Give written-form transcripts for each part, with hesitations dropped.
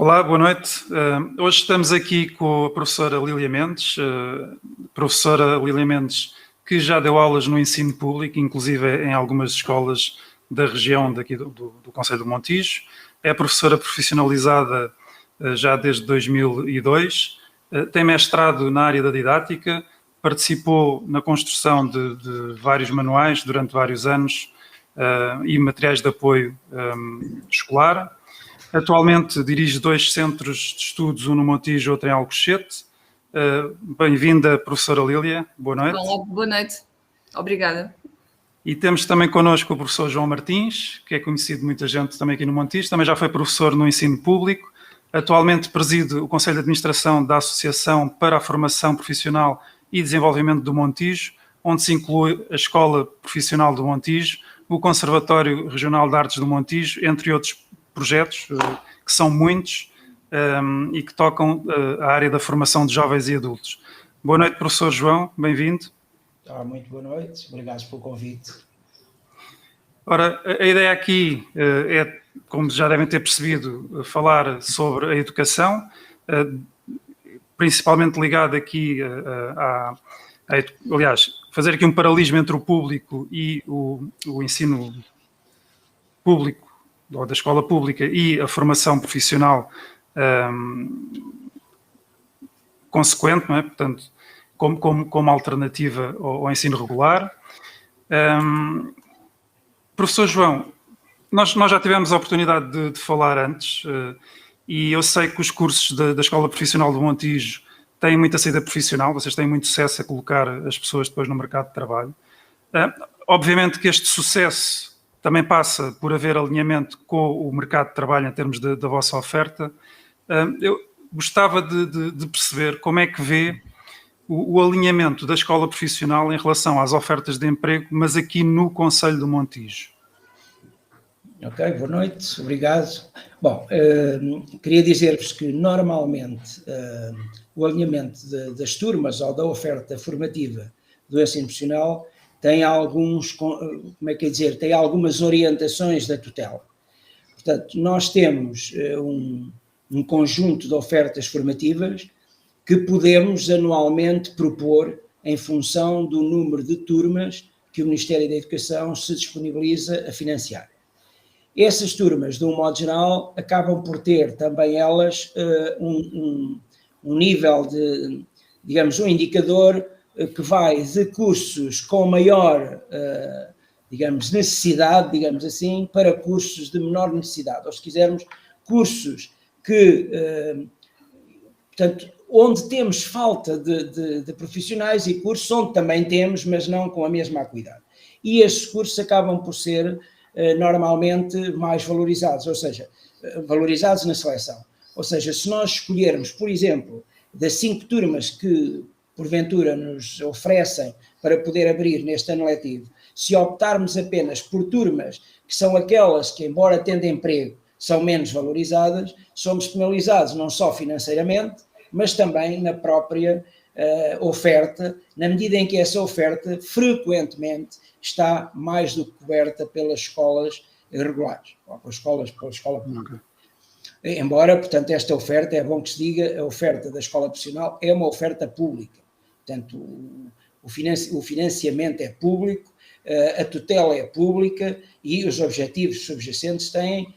Olá, boa noite. Hoje estamos aqui com a professora Lília Mendes, que já deu aulas no ensino público, inclusive em algumas escolas da região daqui do Concelho do Montijo. É professora profissionalizada já desde 2002, tem mestrado na área da didática, participou na construção de vários manuais durante vários anos e materiais de apoio escolar. Atualmente dirige 2 centros de estudos, um no Montijo e outro em Alcochete. Bem-vinda, professora Lília. Boa noite. Olá, boa noite. Obrigada. E temos também connosco o professor João Martins, que é conhecido de muita gente também aqui no Montijo. Também já foi professor no ensino público. Atualmente preside o Conselho de Administração da Associação para a Formação Profissional e Desenvolvimento do Montijo, onde se inclui a Escola Profissional do Montijo, o Conservatório Regional de Artes do Montijo, entre outros projetos, que são muitos e que tocam a área da formação de jovens e adultos. Boa noite, professor João, bem-vindo. Muito boa noite, obrigado pelo convite. Ora, a ideia aqui é, como já devem ter percebido, falar sobre a educação, principalmente ligada aqui aliás, fazer aqui um paralelismo entre o público e o ensino público, ou da escola pública, e a formação profissional consequente, não é? Portanto, como alternativa ao ensino regular. Professor João, nós já tivemos a oportunidade de falar antes e eu sei que os cursos da Escola Profissional do Montijo têm muita saída profissional, vocês têm muito sucesso a colocar as pessoas depois no mercado de trabalho. Obviamente que este sucesso também passa por haver alinhamento com o mercado de trabalho em termos da vossa oferta. Eu gostava de perceber como é que vê o alinhamento da escola profissional em relação às ofertas de emprego, mas aqui no Concelho do Montijo. Ok, boa noite, obrigado. Bom, queria dizer-vos que normalmente o alinhamento das turmas ou da oferta formativa do ensino profissional tem tem algumas orientações da tutela. Portanto, nós temos um conjunto de ofertas formativas que podemos anualmente propor em função do número de turmas que o Ministério da Educação se disponibiliza a financiar. Essas turmas, de um modo geral, acabam por ter também elas um nível de, digamos, um indicador que vai de cursos com maior, digamos, necessidade, digamos assim, para cursos de menor necessidade. Ou, se quisermos, cursos que, portanto, onde temos falta de profissionais e cursos onde também temos, mas não com a mesma acuidade. E estes cursos acabam por ser normalmente mais valorizados, ou seja, valorizados na seleção. Ou seja, se nós escolhermos, por exemplo, das 5 turmas que porventura nos oferecem para poder abrir neste ano letivo, se optarmos apenas por turmas que são aquelas que, embora tendo emprego, são menos valorizadas, somos penalizados não só financeiramente, mas também na própria oferta, na medida em que essa oferta frequentemente está mais do que coberta pelas escolas regulares, ou pela escola pública. Embora, portanto, esta oferta, é bom que se diga, a oferta da escola profissional é uma oferta pública. Portanto, o financiamento é público, a tutela é pública e os objetivos subjacentes têm,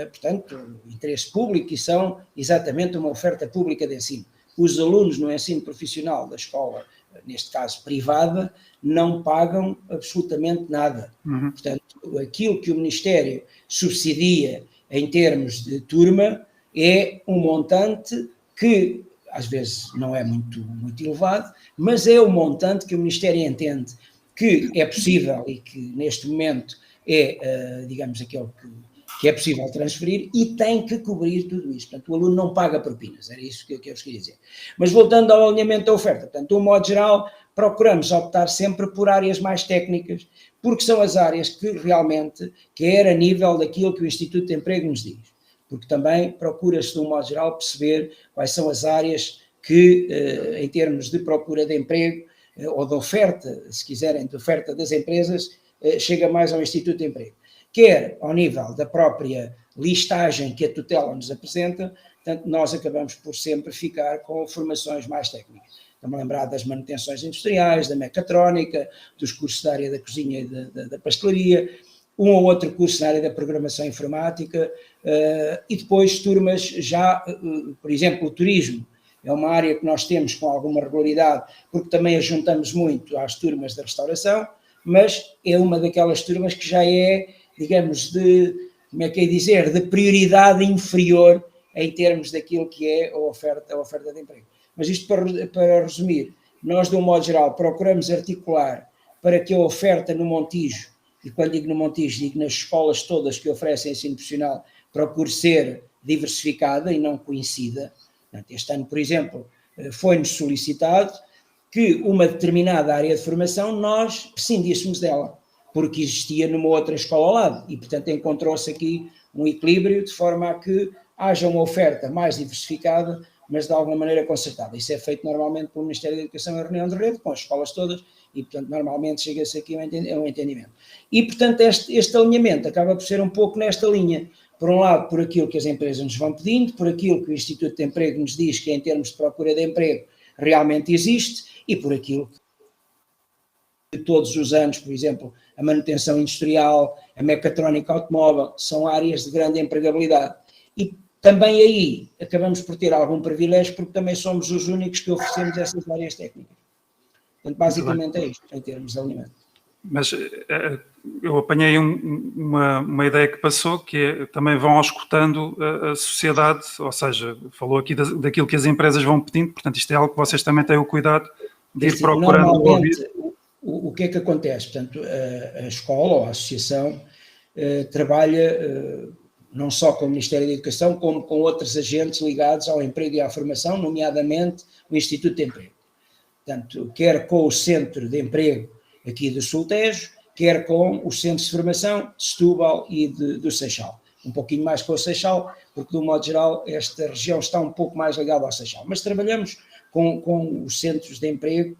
portanto, interesse público e são exatamente uma oferta pública de ensino. Os alunos no ensino profissional da escola, neste caso privada, não pagam absolutamente nada. Portanto, aquilo que o Ministério subsidia em termos de turma é um montante que às vezes não é muito elevado, mas é o montante que o Ministério entende que é possível e que neste momento é, digamos, aquele que é possível transferir e tem que cobrir tudo isso. Portanto, o aluno não paga propinas, era isso que eu vos queria dizer. Mas voltando ao alinhamento da oferta, portanto, de um modo geral, procuramos optar sempre por áreas mais técnicas, porque são as áreas que realmente, quer a nível daquilo que o Instituto de Emprego nos diz, porque também procura-se, de um modo geral, perceber quais são as áreas que, em termos de procura de emprego, ou de oferta, se quiserem, de oferta das empresas, chega mais ao Instituto de Emprego. Quer ao nível da própria listagem que a tutela nos apresenta, portanto, nós acabamos por sempre ficar com formações mais técnicas. Estou-me a lembrar das manutenções industriais, da mecatrónica, dos cursos da área da cozinha e da pastelaria, um ou outro curso na área da programação informática, e depois turmas já, por exemplo, o turismo. É uma área que nós temos com alguma regularidade, porque também a juntamos muito às turmas da restauração, mas é uma daquelas turmas que já é, digamos, como é que é dizer, de prioridade inferior em termos daquilo que é a oferta de emprego. Mas isto para resumir, nós de um modo geral procuramos articular para que a oferta no Montijo, e quando digo no Montijo, digo nas escolas todas que oferecem ensino profissional, procure ser diversificada e não conhecida. Este ano, por exemplo, foi-nos solicitado que uma determinada área de formação nós prescindíssemos dela, porque existia numa outra escola ao lado, e portanto encontrou-se aqui um equilíbrio de forma a que haja uma oferta mais diversificada, mas de alguma maneira concertada. Isso é feito normalmente pelo Ministério da Educação em reunião de rede, com as escolas todas, e portanto normalmente chega-se aqui a um entendimento. E portanto este alinhamento acaba por ser um pouco nesta linha, por um lado por aquilo que as empresas nos vão pedindo, por aquilo que o Instituto de Emprego nos diz que em termos de procura de emprego realmente existe, e por aquilo que todos os anos, por exemplo, a manutenção industrial, a mecatrónica automóvel, são áreas de grande empregabilidade. E também aí acabamos por ter algum privilégio, porque também somos os únicos que oferecemos essas áreas técnicas. Portanto, basicamente é isto, em termos de alimento. Mas eu apanhei uma ideia que passou, que é, também vão auscultando a sociedade, ou seja, falou aqui daquilo que as empresas vão pedindo, portanto isto é algo que vocês também têm o cuidado de ir procurando normalmente, ouvir. O que é que acontece? Portanto, a escola ou a associação trabalha não só com o Ministério da Educação, como com outros agentes ligados ao emprego e à formação, nomeadamente o Instituto de Emprego. Portanto, quer com o Centro de Emprego aqui do Sul Tejo, quer com os centros de formação de Setúbal e do Seixal. Um pouquinho mais com o Seixal, porque, de um modo geral, esta região está um pouco mais ligada ao Seixal. Mas trabalhamos com os centros de emprego,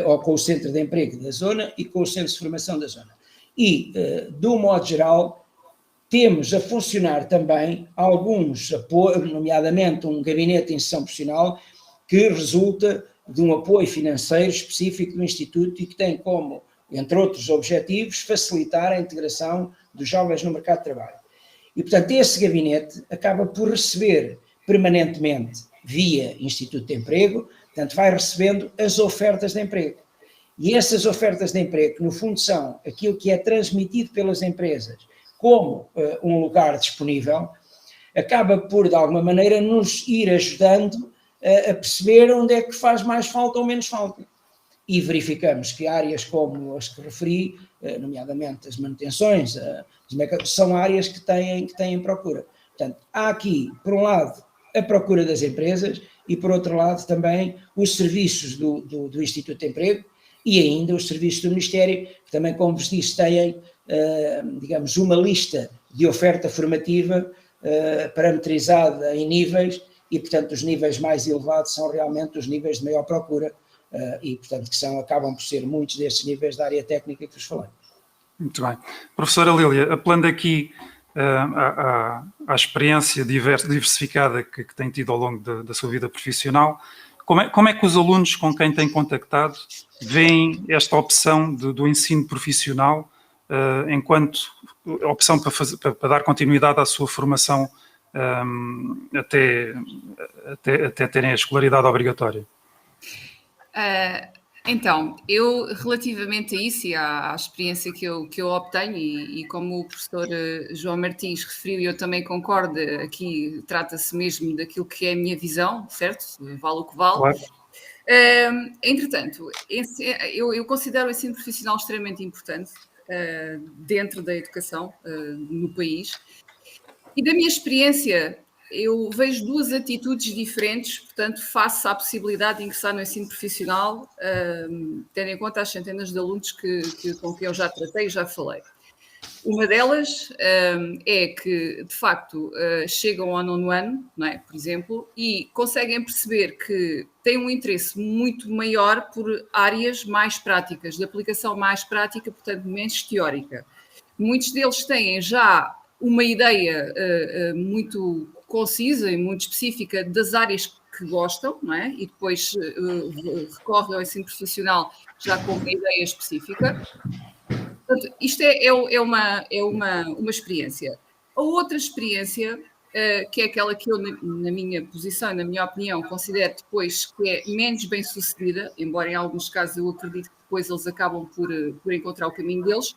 ou com o Centro de Emprego da zona e com os centros de formação da zona. E, de um modo geral, temos a funcionar também alguns apoios, nomeadamente um gabinete de inserção profissional, que resulta de um apoio financeiro específico do Instituto e que tem como, entre outros objetivos, facilitar a integração dos jovens no mercado de trabalho. E, portanto, esse gabinete acaba por receber permanentemente, via Instituto de Emprego, portanto, vai recebendo as ofertas de emprego. E essas ofertas de emprego, que no fundo são aquilo que é transmitido pelas empresas como um lugar disponível, acaba por, de alguma maneira, nos ir ajudando a perceber onde é que faz mais falta ou menos falta. E verificamos que áreas como as que referi, nomeadamente as manutenções, são áreas que têm procura. Portanto, há aqui, por um lado, a procura das empresas e, por outro lado, também os serviços do Instituto de Emprego e ainda os serviços do Ministério, que também, como vos disse, têm, digamos, uma lista de oferta formativa parametrizada em níveis e, portanto, os níveis mais elevados são realmente os níveis de maior procura e, portanto, que acabam por ser muitos destes níveis da área técnica que vos falei. Muito bem. Professora Lília, apelando aqui à experiência diversificada que tem tido ao longo da sua vida profissional, como é que os alunos com quem tem contactado veem esta opção do ensino profissional enquanto opção para dar continuidade à sua formação até terem a escolaridade obrigatória? Então, eu, relativamente a isso e à experiência que eu obtenho, e como o professor João Martins referiu, e eu também concordo, aqui trata-se mesmo daquilo que é a minha visão, certo? Vale o que vale. Claro. Entretanto, eu considero o ensino profissional extremamente importante dentro da educação no país. E da minha experiência, eu vejo duas atitudes diferentes, portanto, face à possibilidade de ingressar no ensino profissional, tendo em conta as centenas de alunos com quem eu já tratei e já falei. Uma delas é que, de facto, chegam ao 9º ano, não é, por exemplo, e conseguem perceber que têm um interesse muito maior por áreas mais práticas, de aplicação mais prática, portanto, menos teórica. Muitos deles têm já uma ideia muito concisa e muito específica das áreas que gostam, não é? E depois recorre ao ensino profissional já com uma ideia específica. Portanto, isto é uma experiência. A outra experiência, que é aquela que eu, na minha posição e na minha opinião, considero depois que é menos bem sucedida, embora em alguns casos eu acredito que depois eles acabam por encontrar o caminho deles,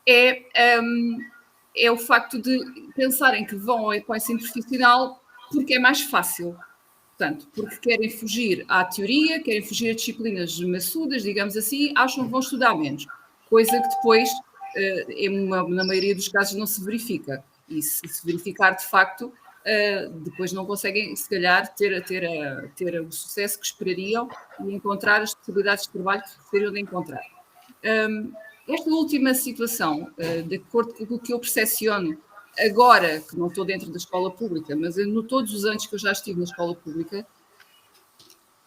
é o facto de pensarem que vão para o ensino profissional porque é mais fácil. Portanto, porque querem fugir à teoria, querem fugir a disciplinas maçudas, digamos assim, acham que vão estudar menos. Coisa que depois, na maioria dos casos, não se verifica. E se verificar de facto, depois não conseguem, se calhar, ter o sucesso que esperariam e encontrar as possibilidades de trabalho que gostariam de encontrar. Esta última situação, de acordo com o que eu percepciono, agora que não estou dentro da escola pública, mas todos os anos que eu já estive na escola pública,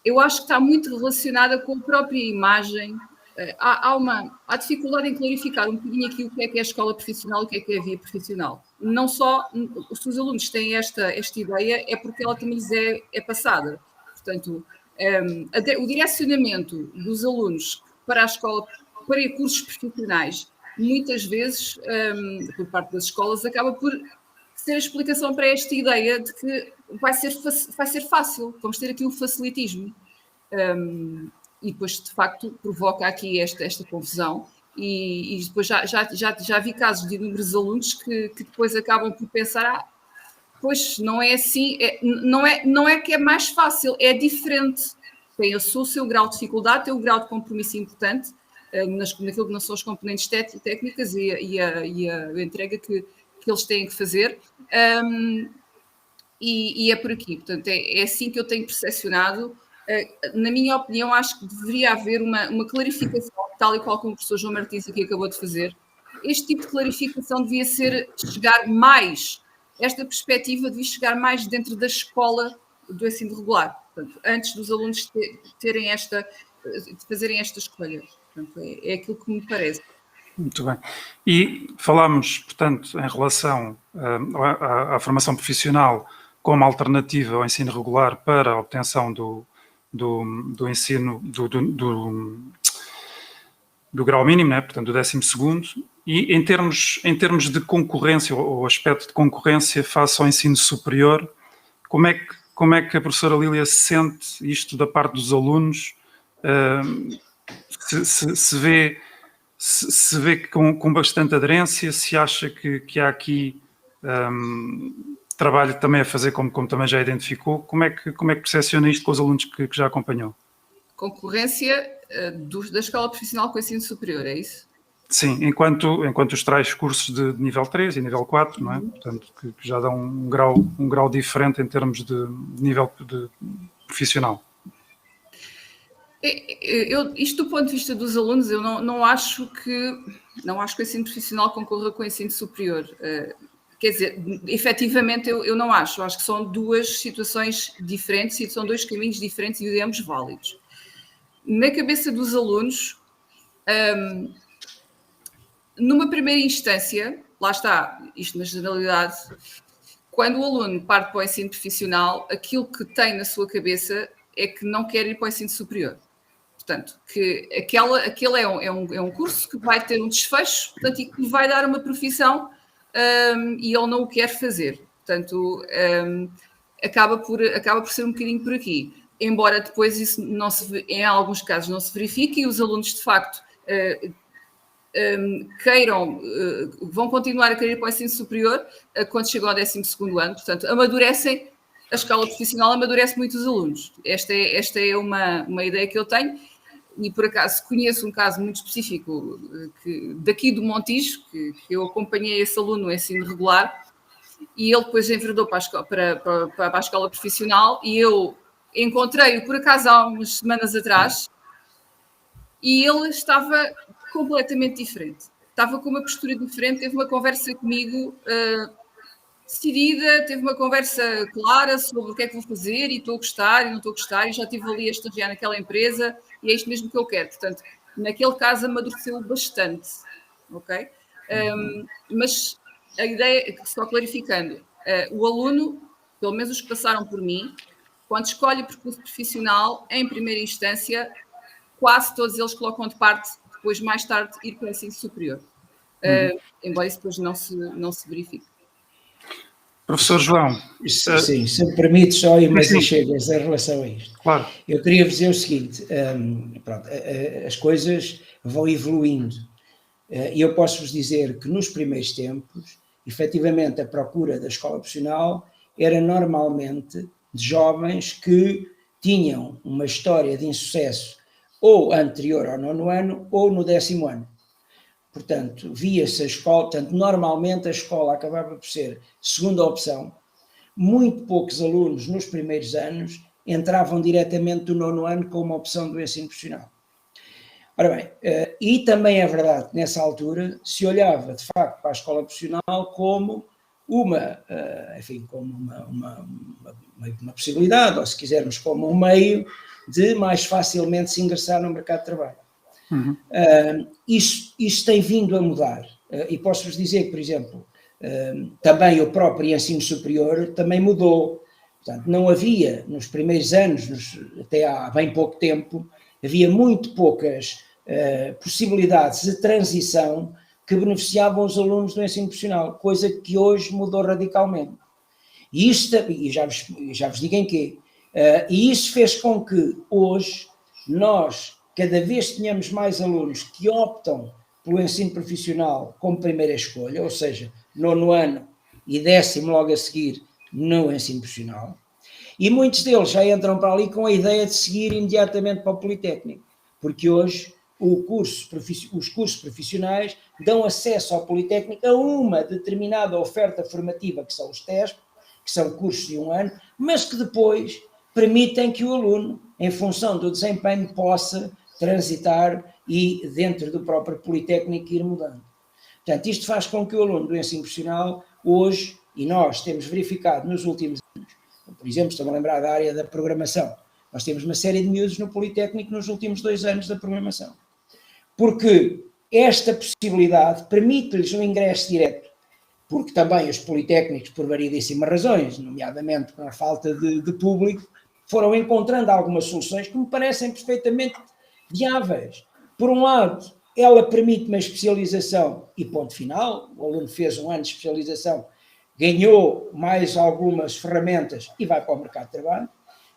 eu acho que está muito relacionada com a própria imagem. Há dificuldade em clarificar um bocadinho aqui o que é a escola profissional e o que é a via profissional. Não só se os alunos têm esta ideia, é porque ela também lhes é passada. Portanto, o direcionamento dos alunos para a escola, para cursos profissionais, muitas vezes, por parte das escolas, acaba por ser a explicação para esta ideia de que vai ser fácil, vamos ter aqui um facilitismo. E depois, de facto, provoca aqui esta confusão. E depois já vi casos de inúmeros alunos que depois acabam por pensar, pois não é assim, não é que é mais fácil, é diferente. Tem o seu grau de dificuldade, tem o grau de compromisso importante, naquilo que não são as componentes técnicas e a entrega que eles têm que fazer, e é por aqui. Portanto, é assim que eu tenho percepcionado. Na minha opinião, acho que deveria haver uma clarificação, tal e qual como o professor João Martins aqui acabou de fazer. Este tipo de clarificação devia chegar mais, esta perspectiva devia chegar mais dentro da escola do ensino regular, portanto, antes dos alunos fazerem esta escolha. Portanto, é aquilo que me parece. Muito bem. E falámos, portanto, em relação à formação profissional como alternativa ao ensino regular para a obtenção do ensino do grau mínimo, né? Portanto, do 12º, e em termos de concorrência, ou aspecto de concorrência face ao ensino superior, como é que a professora Lília sente isto da parte dos alunos? Se vê com bastante aderência, se acha que há aqui trabalho também a fazer, como também já identificou, como é que percepciona isto com os alunos que já acompanhou? Concorrência da escola profissional com o ensino superior, é isso? Sim, enquanto os tais cursos de nível 3 e nível 4, não é? Portanto, que já dão um grau diferente em termos de nível profissional. Isto do ponto de vista dos alunos, eu não acho que o ensino profissional concorra com o ensino superior. Quer dizer, efetivamente eu não acho. Acho que são duas situações diferentes e são dois caminhos diferentes e ambos válidos. Na cabeça dos alunos, numa primeira instância, lá está, isto na generalidade, quando o aluno parte para o ensino profissional, aquilo que tem na sua cabeça é que não quer ir para o ensino superior. Portanto, que aquele é um curso que vai ter um desfecho, portanto, e que lhe vai dar uma profissão e ele não o quer fazer. Portanto, acaba por ser um bocadinho por aqui. Embora depois isso em alguns casos não se verifique e os alunos, de facto, vão continuar a querer ir para o ensino superior quando chegam ao 12º ano. Portanto, amadurecem, a escola profissional amadurece muito os alunos. Esta é uma ideia que eu tenho. E, por acaso, conheço um caso muito específico daqui do Montijo, que eu acompanhei esse aluno no ensino regular, e ele depois enveredou para a escola profissional, e eu encontrei-o, por acaso, há umas semanas atrás, e ele estava completamente diferente. Estava com uma postura diferente, teve uma conversa comigo decidida, teve uma conversa clara sobre o que é que vou fazer e estou a gostar e não estou a gostar e já estive ali a estagiar naquela empresa e é isto mesmo que eu quero. Portanto, naquele caso amadureceu bastante, ok? Mas a ideia, só clarificando, o aluno, pelo menos os que passaram por mim, quando escolhe o percurso profissional, em primeira instância, quase todos eles colocam de parte, depois, mais tarde, ir para o ensino superior. Embora isso depois não se verifique. Professor João. Sim, se me permite só ir mais chegas em relação a isto. Claro. Eu queria dizer o seguinte, pronto, as coisas vão evoluindo. E eu posso-vos dizer que nos primeiros tempos, efetivamente, a procura da escola profissional era normalmente de jovens que tinham uma história de insucesso ou anterior ao 9º ano ou no 10º ano. Portanto, via-se a escola, portanto, normalmente a escola acabava por ser segunda opção. Muito poucos alunos nos primeiros anos entravam diretamente do 9º ano com uma opção do ensino profissional. Ora bem, e também é verdade que nessa altura se olhava de facto para a escola profissional como uma possibilidade, ou se quisermos como um meio de mais facilmente se ingressar no mercado de trabalho. Isso tem vindo a mudar, e posso-vos dizer que, por exemplo, também o próprio ensino superior também mudou. Portanto, não havia nos primeiros anos, até há bem pouco tempo, havia muito poucas possibilidades de transição que beneficiavam os alunos do ensino profissional, coisa que hoje mudou radicalmente. E já vos digo em quê. E isso fez com que hoje nós cada vez tenhamos mais alunos que optam pelo ensino profissional como primeira escolha, ou seja, 9º ano e 10º logo a seguir no ensino profissional, e muitos deles já entram para ali com a ideia de seguir imediatamente para o Politécnico, porque hoje os cursos profissionais dão acesso ao Politécnico a uma determinada oferta formativa, que são os TESP, que são cursos de 1 ano, mas que depois permitem que o aluno, em função do desempenho, possa transitar e, dentro do próprio Politécnico, ir mudando. Portanto, isto faz com que o aluno do ensino profissional, hoje, e nós temos verificado nos últimos anos, por exemplo, estou-me a lembrar da área da programação, nós temos uma série de miúdos no Politécnico nos últimos 2 anos da programação, porque esta possibilidade permite-lhes um ingresso direto, porque também os Politécnicos, por variedíssimas razões, nomeadamente pela falta de público, foram encontrando algumas soluções que me parecem perfeitamente viáveis. Por um lado, ela permite uma especialização e ponto final, o aluno fez 1 ano de especialização, ganhou mais algumas ferramentas e vai para o mercado de trabalho,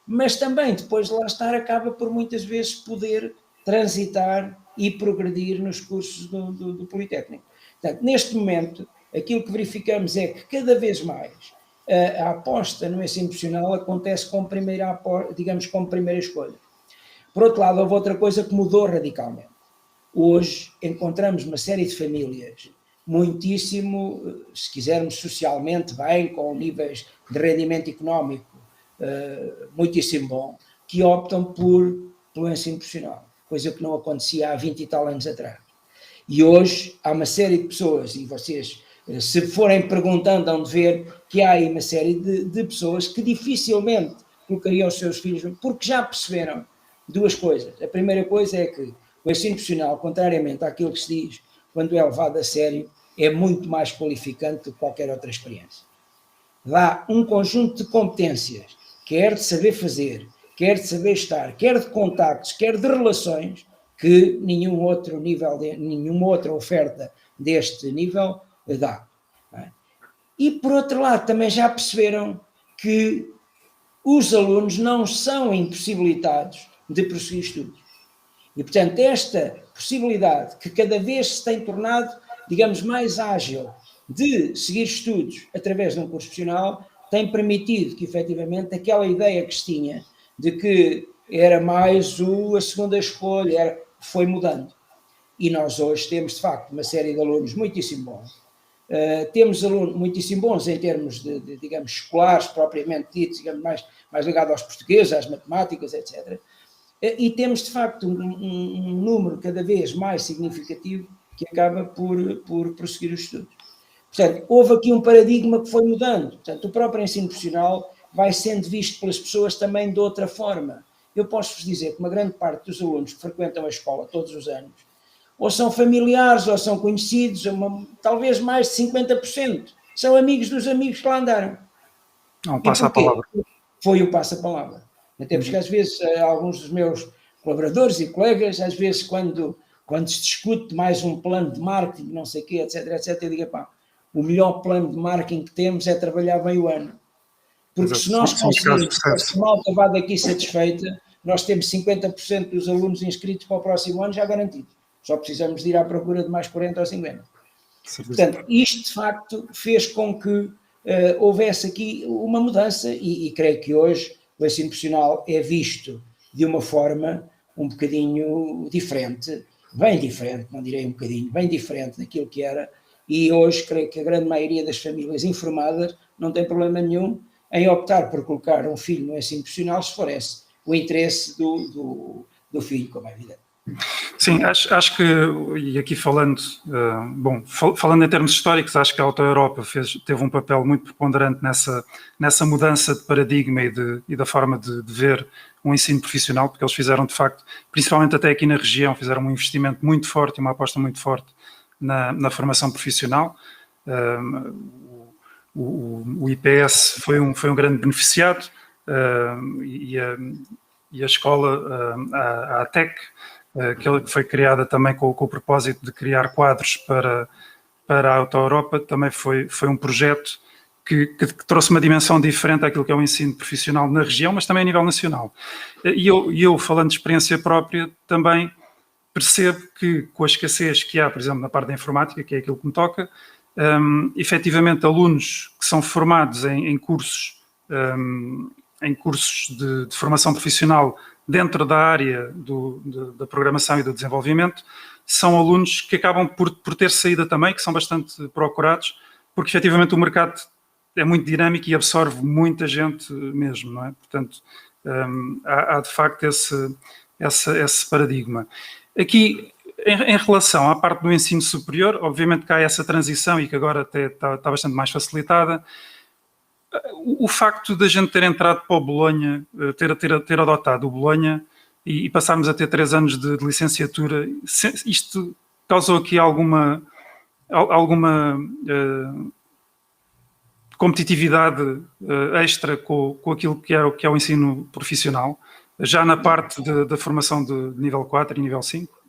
mas também depois de lá estar acaba por muitas vezes poder transitar e progredir nos cursos do Politécnico. Portanto, neste momento, aquilo que verificamos é que cada vez mais a aposta no ensino profissional acontece como primeira escolha. Por outro lado, houve outra coisa que mudou radicalmente. Hoje encontramos uma série de famílias muitíssimo, se quisermos, socialmente bem, com níveis de rendimento económico muitíssimo bom, que optam pelo ensino profissional, coisa que não acontecia há 20 e tal anos atrás. E hoje há uma série de pessoas, e vocês, se forem perguntando, hão de ver que há aí uma série de pessoas que dificilmente colocariam os seus filhos, porque já perceberam 2 coisas. A primeira coisa é que o ensino profissional, contrariamente àquilo que se diz, quando é levado a sério, é muito mais qualificante do que qualquer outra experiência. Dá um conjunto de competências, quer de saber fazer, quer de saber estar, quer de contactos, quer de relações, que nenhuma outra oferta deste nível dá. E, por outro lado, também já perceberam que os alunos não são impossibilitados de prosseguir estudos. E, portanto, esta possibilidade que cada vez se tem tornado, digamos, mais ágil de seguir estudos através de um curso profissional, tem permitido que, efetivamente, aquela ideia que se tinha de que era mais a segunda escolha, foi mudando. E nós hoje temos, de facto, uma série de alunos muitíssimo bons. Temos alunos muitíssimo bons em termos digamos, escolares, propriamente ditos, digamos, mais ligado aos portugueses, às matemáticas, etc. E temos, de facto, um número cada vez mais significativo que acaba por prosseguir os estudos. Portanto, houve aqui um paradigma que foi mudando. Portanto, o próprio ensino profissional vai sendo visto pelas pessoas também de outra forma. Eu posso-vos dizer que uma grande parte dos alunos que frequentam a escola todos os anos, ou são familiares, ou são conhecidos, talvez mais de 50%. São amigos dos amigos que lá andaram. Não passa a palavra. Foi o passa-palavra. Até porque às vezes alguns dos meus colaboradores e colegas, às vezes quando se discute mais um plano de marketing, não sei o quê, etc, eu digo, pá, o melhor plano de marketing que temos é trabalhar bem o ano. Porque se nós conseguirmos que a malta vá daqui satisfeita, nós temos 50% dos alunos inscritos para o próximo ano já garantidos. Só precisamos de ir à procura de mais 40 ou 50. Portanto, isto de facto fez com que houvesse aqui uma mudança e creio que hoje o ensino profissional é visto de uma forma um bocadinho diferente, bem diferente, não direi um bocadinho, bem diferente daquilo que era, e hoje creio que a grande maioria das famílias informadas não tem problema nenhum em optar por colocar um filho no ensino profissional se for esse o interesse do filho, como é evidente. Sim, acho que, e aqui falando, falando em termos históricos, acho que a Auto Europa teve um papel muito preponderante nessa mudança de paradigma e da forma de ver o ensino profissional, porque eles fizeram, de facto, principalmente até aqui na região, fizeram um investimento muito forte, uma aposta muito forte na formação profissional. O IPS foi um grande beneficiado, e a escola, a ATEC, que foi criada também com o propósito de criar quadros para a Auto Europa, também foi um projeto que trouxe uma dimensão diferente àquilo que é o ensino profissional na região, mas também a nível nacional. E eu falando de experiência própria, também percebo que com a escassez que há, por exemplo, na parte da informática, que é aquilo que me toca, efetivamente alunos que são formados em cursos de formação profissional dentro da área da programação e do desenvolvimento, são alunos que acabam por ter saída também, que são bastante procurados, porque efetivamente o mercado é muito dinâmico e absorve muita gente mesmo, não é? Portanto, há de facto esse paradigma. Aqui, em relação à parte do ensino superior, obviamente que há essa transição e que agora até está bastante mais facilitada. O facto da gente ter entrado para o Bolonha, ter adotado o Bolonha e passarmos a ter 3 anos de licenciatura, isto causou aqui alguma competitividade extra com aquilo que é o ensino profissional, já na parte da formação de nível 4 e nível 5?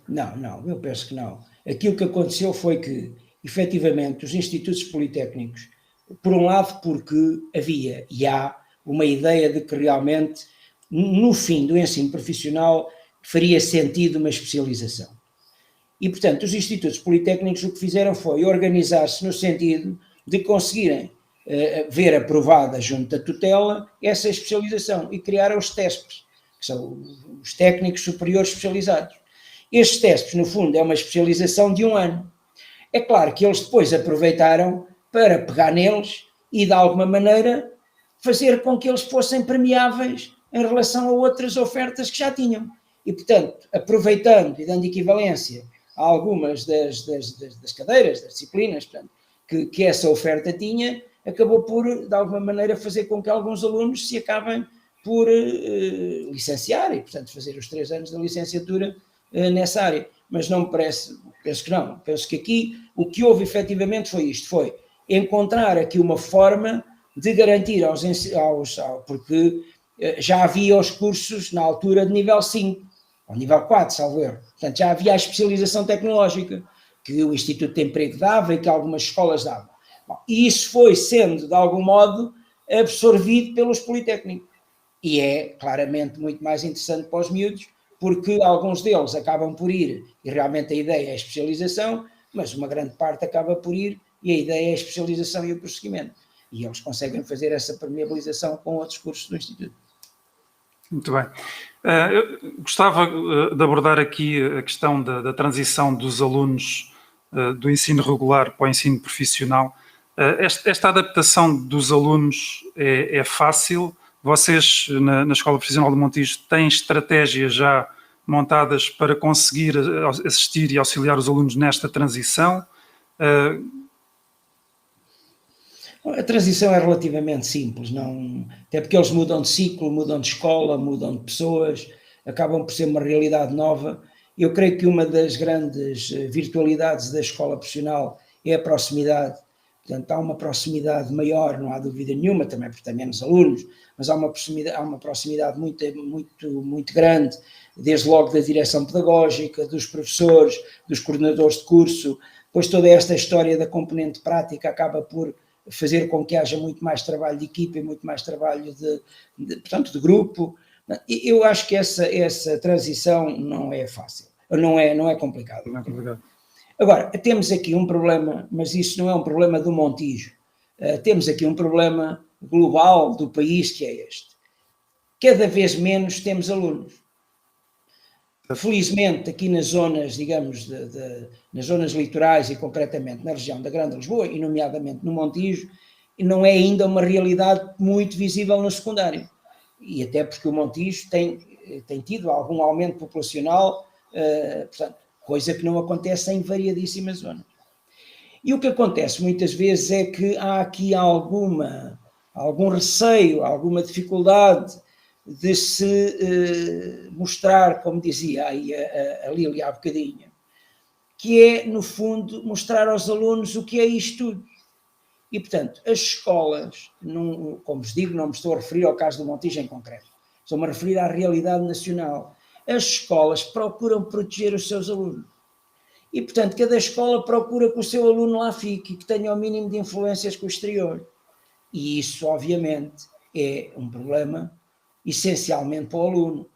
Não, eu penso que não. Aquilo que aconteceu foi que, efetivamente, os institutos politécnicos, por um lado porque havia e há uma ideia de que realmente, no fim do ensino profissional, faria sentido uma especialização. E, portanto, os institutos politécnicos o que fizeram foi organizar-se no sentido de conseguirem ver aprovada junto da tutela essa especialização e criaram os TESPs, que são os técnicos superiores especializados. Estes TESPs, no fundo, é uma especialização de 1 ano. É claro que eles depois aproveitaram para pegar neles e, de alguma maneira, fazer com que eles fossem premiáveis em relação a outras ofertas que já tinham. E, portanto, aproveitando e dando equivalência a algumas das cadeiras, das disciplinas, portanto, que essa oferta tinha, acabou por, de alguma maneira, fazer com que alguns alunos se acabem por licenciar e, portanto, fazer os 3 anos da licenciatura nessa área. Mas não me parece, penso que não. Penso que aqui o que houve efetivamente foi isto, foi encontrar aqui uma forma de garantir porque já havia os cursos na altura de nível 5, ou nível 4, salvo erro. Portanto, já havia a especialização tecnológica que o Instituto de Emprego dava e que algumas escolas davam. Bom, e isso foi sendo, de algum modo, absorvido pelos politécnicos. E é claramente muito mais interessante para os miúdos, porque alguns deles acabam por ir, e realmente a ideia é a especialização, mas uma grande parte acaba por ir e a ideia é a especialização e o prosseguimento. E eles conseguem fazer essa permeabilização com outros cursos do Instituto. Muito bem. Eu gostava de abordar aqui a questão da transição dos alunos do ensino regular para o ensino profissional. Esta adaptação dos alunos é fácil? Vocês, na Escola Profissional do Montijo, têm estratégias já montadas para conseguir assistir e auxiliar os alunos nesta transição? A transição é relativamente simples, não, até porque eles mudam de ciclo, mudam de escola, mudam de pessoas, acabam por ser uma realidade nova Eu creio que uma das grandes virtualidades da escola profissional é a proximidade. Portanto, há uma proximidade maior, não há dúvida nenhuma, também porque tem menos alunos, mas há uma proximidade muito grande, desde logo da direção pedagógica, dos professores, dos coordenadores de curso, pois toda esta história da componente prática acaba por fazer com que haja muito mais trabalho de equipa e muito mais trabalho de grupo. Eu acho que essa transição não é fácil, não é complicado. Não é complicado. Agora, temos aqui um problema, mas isso não é um problema do Montijo. Temos aqui um problema global do país, que é este. Cada vez menos temos alunos. Felizmente, aqui nas zonas, digamos, nas zonas litorais e concretamente na região da Grande Lisboa, e nomeadamente no Montijo, não é ainda uma realidade muito visível no secundário. E até porque o Montijo tem tido algum aumento populacional, portanto, coisa que não acontece em variadíssimas zonas. E o que acontece muitas vezes é que há aqui algum receio, alguma dificuldade de se mostrar, como dizia aí a Lília há bocadinho, que é, no fundo, mostrar aos alunos o que é isto tudo. E, portanto, as escolas, como vos digo, não me estou a referir ao caso do Montijo em concreto, estou-me a referir à realidade nacional. As escolas procuram proteger os seus alunos. E, portanto, cada escola procura que o seu aluno lá fique e que tenha o mínimo de influências com o exterior. E isso, obviamente, é um problema essencialmente para o aluno,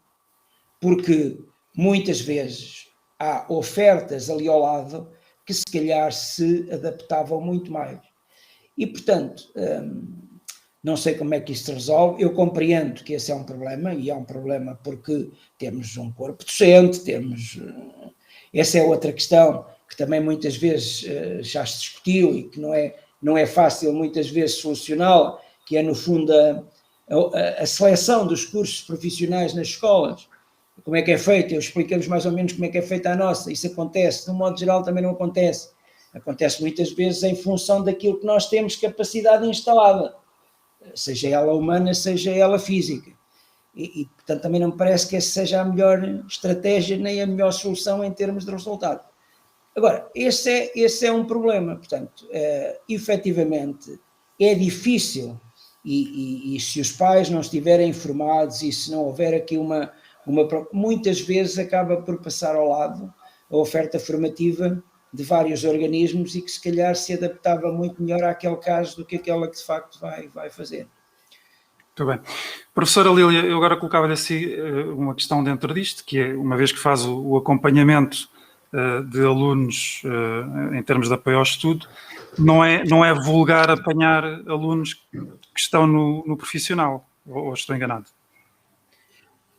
porque muitas vezes há ofertas ali ao lado que se calhar se adaptavam muito mais. E, portanto, não sei como é que isto se resolve. Eu compreendo que esse é um problema, e é um problema porque temos um corpo docente, essa é outra questão que também muitas vezes já se discutiu e que não é fácil muitas vezes solucioná-la, que é no fundo a seleção dos cursos profissionais nas escolas. Como é que é feito? Eu expliquei-vos mais ou menos como é que é feita a nossa. Isso acontece, de um modo geral também não acontece. Acontece muitas vezes em função daquilo que nós temos capacidade instalada, seja ela humana, seja ela física. E portanto, também não me parece que essa seja a melhor estratégia nem a melhor solução em termos de resultado. Agora, esse é um problema. Portanto, efetivamente, é difícil, e se os pais não estiverem informados e se não houver aqui muitas vezes acaba por passar ao lado a oferta formativa de vários organismos e que se calhar se adaptava muito melhor àquele caso do que aquela que de facto vai fazer. Muito bem. Professora Lília, eu agora colocava-lhe assim uma questão dentro disto, que é, uma vez que faz o acompanhamento de alunos em termos de apoio ao estudo, não é vulgar apanhar alunos que estão no profissional, ou estou enganado?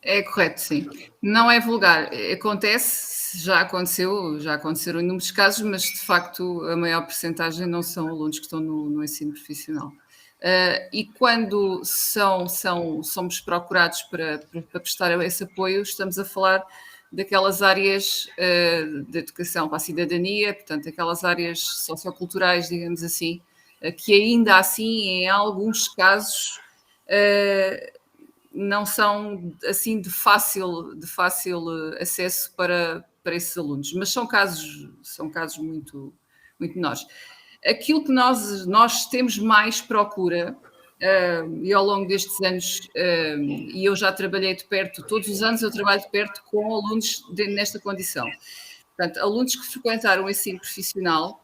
É correto, sim. Não é vulgar. Acontece, já aconteceram inúmeros casos, mas de facto a maior percentagem não são alunos que estão no ensino profissional. E quando somos procurados para prestar esse apoio, estamos a falar daquelas áreas de educação para a cidadania, portanto, aquelas áreas socioculturais, digamos assim, que ainda assim, em alguns casos, não são assim de fácil acesso para esses alunos, mas são casos muito, muito menores. Aquilo que nós temos mais procura, e ao longo destes anos, e eu já trabalhei de perto, todos os anos eu trabalho de perto com alunos nesta condição. Portanto, alunos que frequentaram o ensino profissional,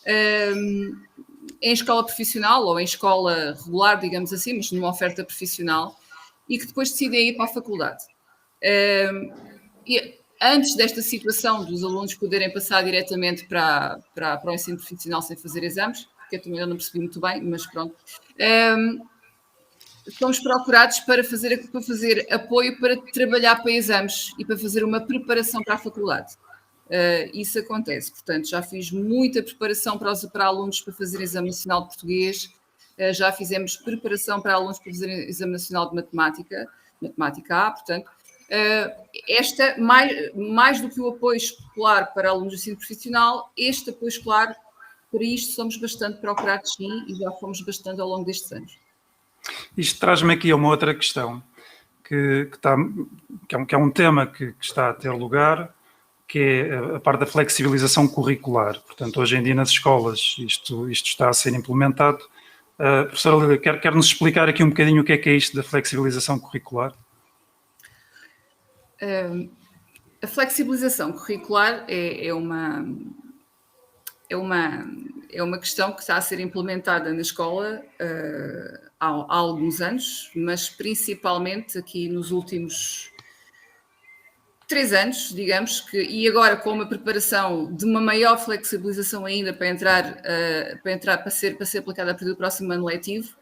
em escola profissional ou em escola regular, digamos assim, mas numa oferta profissional, e que depois decidem ir para a faculdade. E antes desta situação dos alunos poderem passar diretamente para o ensino profissional sem fazer exames, que eu também não percebi muito bem, mas pronto, somos procurados para fazer apoio para trabalhar para exames e para fazer uma preparação para a faculdade. Isso acontece, portanto, já fiz muita preparação para alunos para fazer exame nacional de português, já fizemos preparação para alunos para fazer exame nacional de matemática A, portanto, esta, mais do que o apoio escolar para alunos do ensino profissional, este apoio escolar, para isto somos bastante procurados, sim, e já fomos bastante ao longo destes anos. Isto traz-me aqui a uma outra questão, que é um tema que está a ter lugar, que é a parte da flexibilização curricular. Portanto, hoje em dia nas escolas isto está a ser implementado. Professora Lília, quer nos explicar aqui um bocadinho o que é isto da flexibilização curricular? A flexibilização curricular é uma questão que está a ser implementada na escola há alguns anos, mas principalmente aqui nos últimos 3 anos, digamos, e agora com uma preparação de uma maior flexibilização ainda para ser aplicada a partir do próximo ano letivo.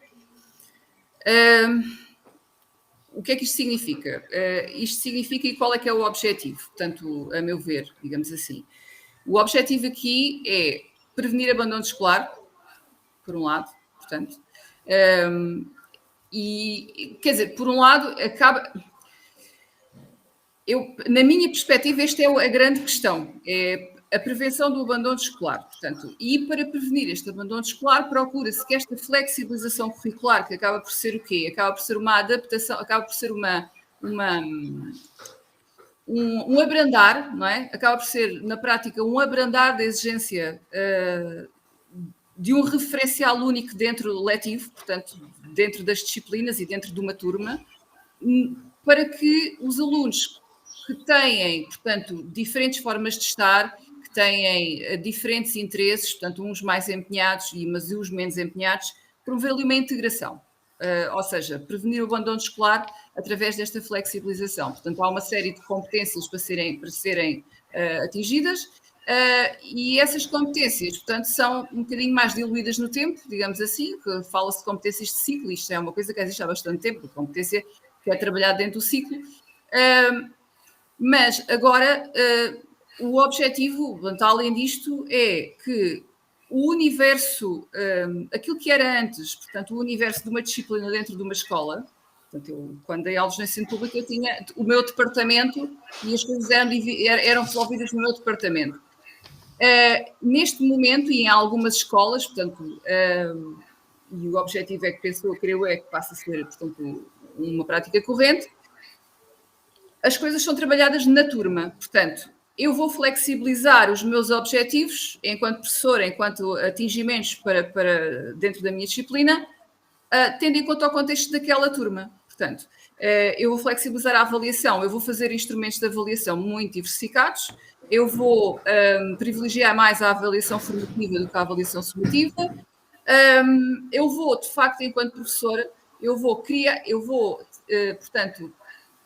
O que é que isto significa? Isto significa e qual é que é o objetivo? Portanto, a meu ver, digamos assim. O objetivo aqui é prevenir abandono escolar, por um lado, portanto, e, quer dizer, por um lado, na minha perspectiva, esta é a grande questão, é a prevenção do abandono escolar, portanto, e para prevenir este abandono escolar, procura-se que esta flexibilização curricular, que acaba por ser o quê? Acaba por ser uma adaptação, acaba por ser um abrandar, não é? Acaba por ser, na prática, um abrandar da exigência de um referencial único dentro do letivo, portanto, dentro das disciplinas e dentro de uma turma, para que os alunos que têm, portanto, diferentes formas de estar, que têm diferentes interesses, portanto, uns mais empenhados mas os menos empenhados, promover ali uma integração. Ou seja, prevenir o abandono escolar através desta flexibilização. Portanto, há uma série de competências para serem atingidas e essas competências, portanto, são um bocadinho mais diluídas no tempo, digamos assim, que fala-se de competências de ciclo, isto é uma coisa que existe há bastante tempo, a competência que é trabalhada dentro do ciclo, mas agora o objetivo, além disto, é que o universo, aquilo que era antes, portanto, o universo de uma disciplina dentro de uma escola, portanto, eu, quando dei aulas no ensino público, eu tinha o meu departamento e as coisas eram resolvidas no meu departamento. Neste momento, e em algumas escolas, portanto, e o objetivo é que creio que passa a ser, portanto, uma prática corrente, as coisas são trabalhadas na turma, portanto, eu vou flexibilizar os meus objetivos enquanto professora, enquanto atingimentos para dentro da minha disciplina, tendo em conta o contexto daquela turma. Portanto, eu vou flexibilizar a avaliação, eu vou fazer instrumentos de avaliação muito diversificados, eu vou privilegiar mais a avaliação formativa do que a avaliação sumativa, eu vou, de facto, enquanto professora, portanto,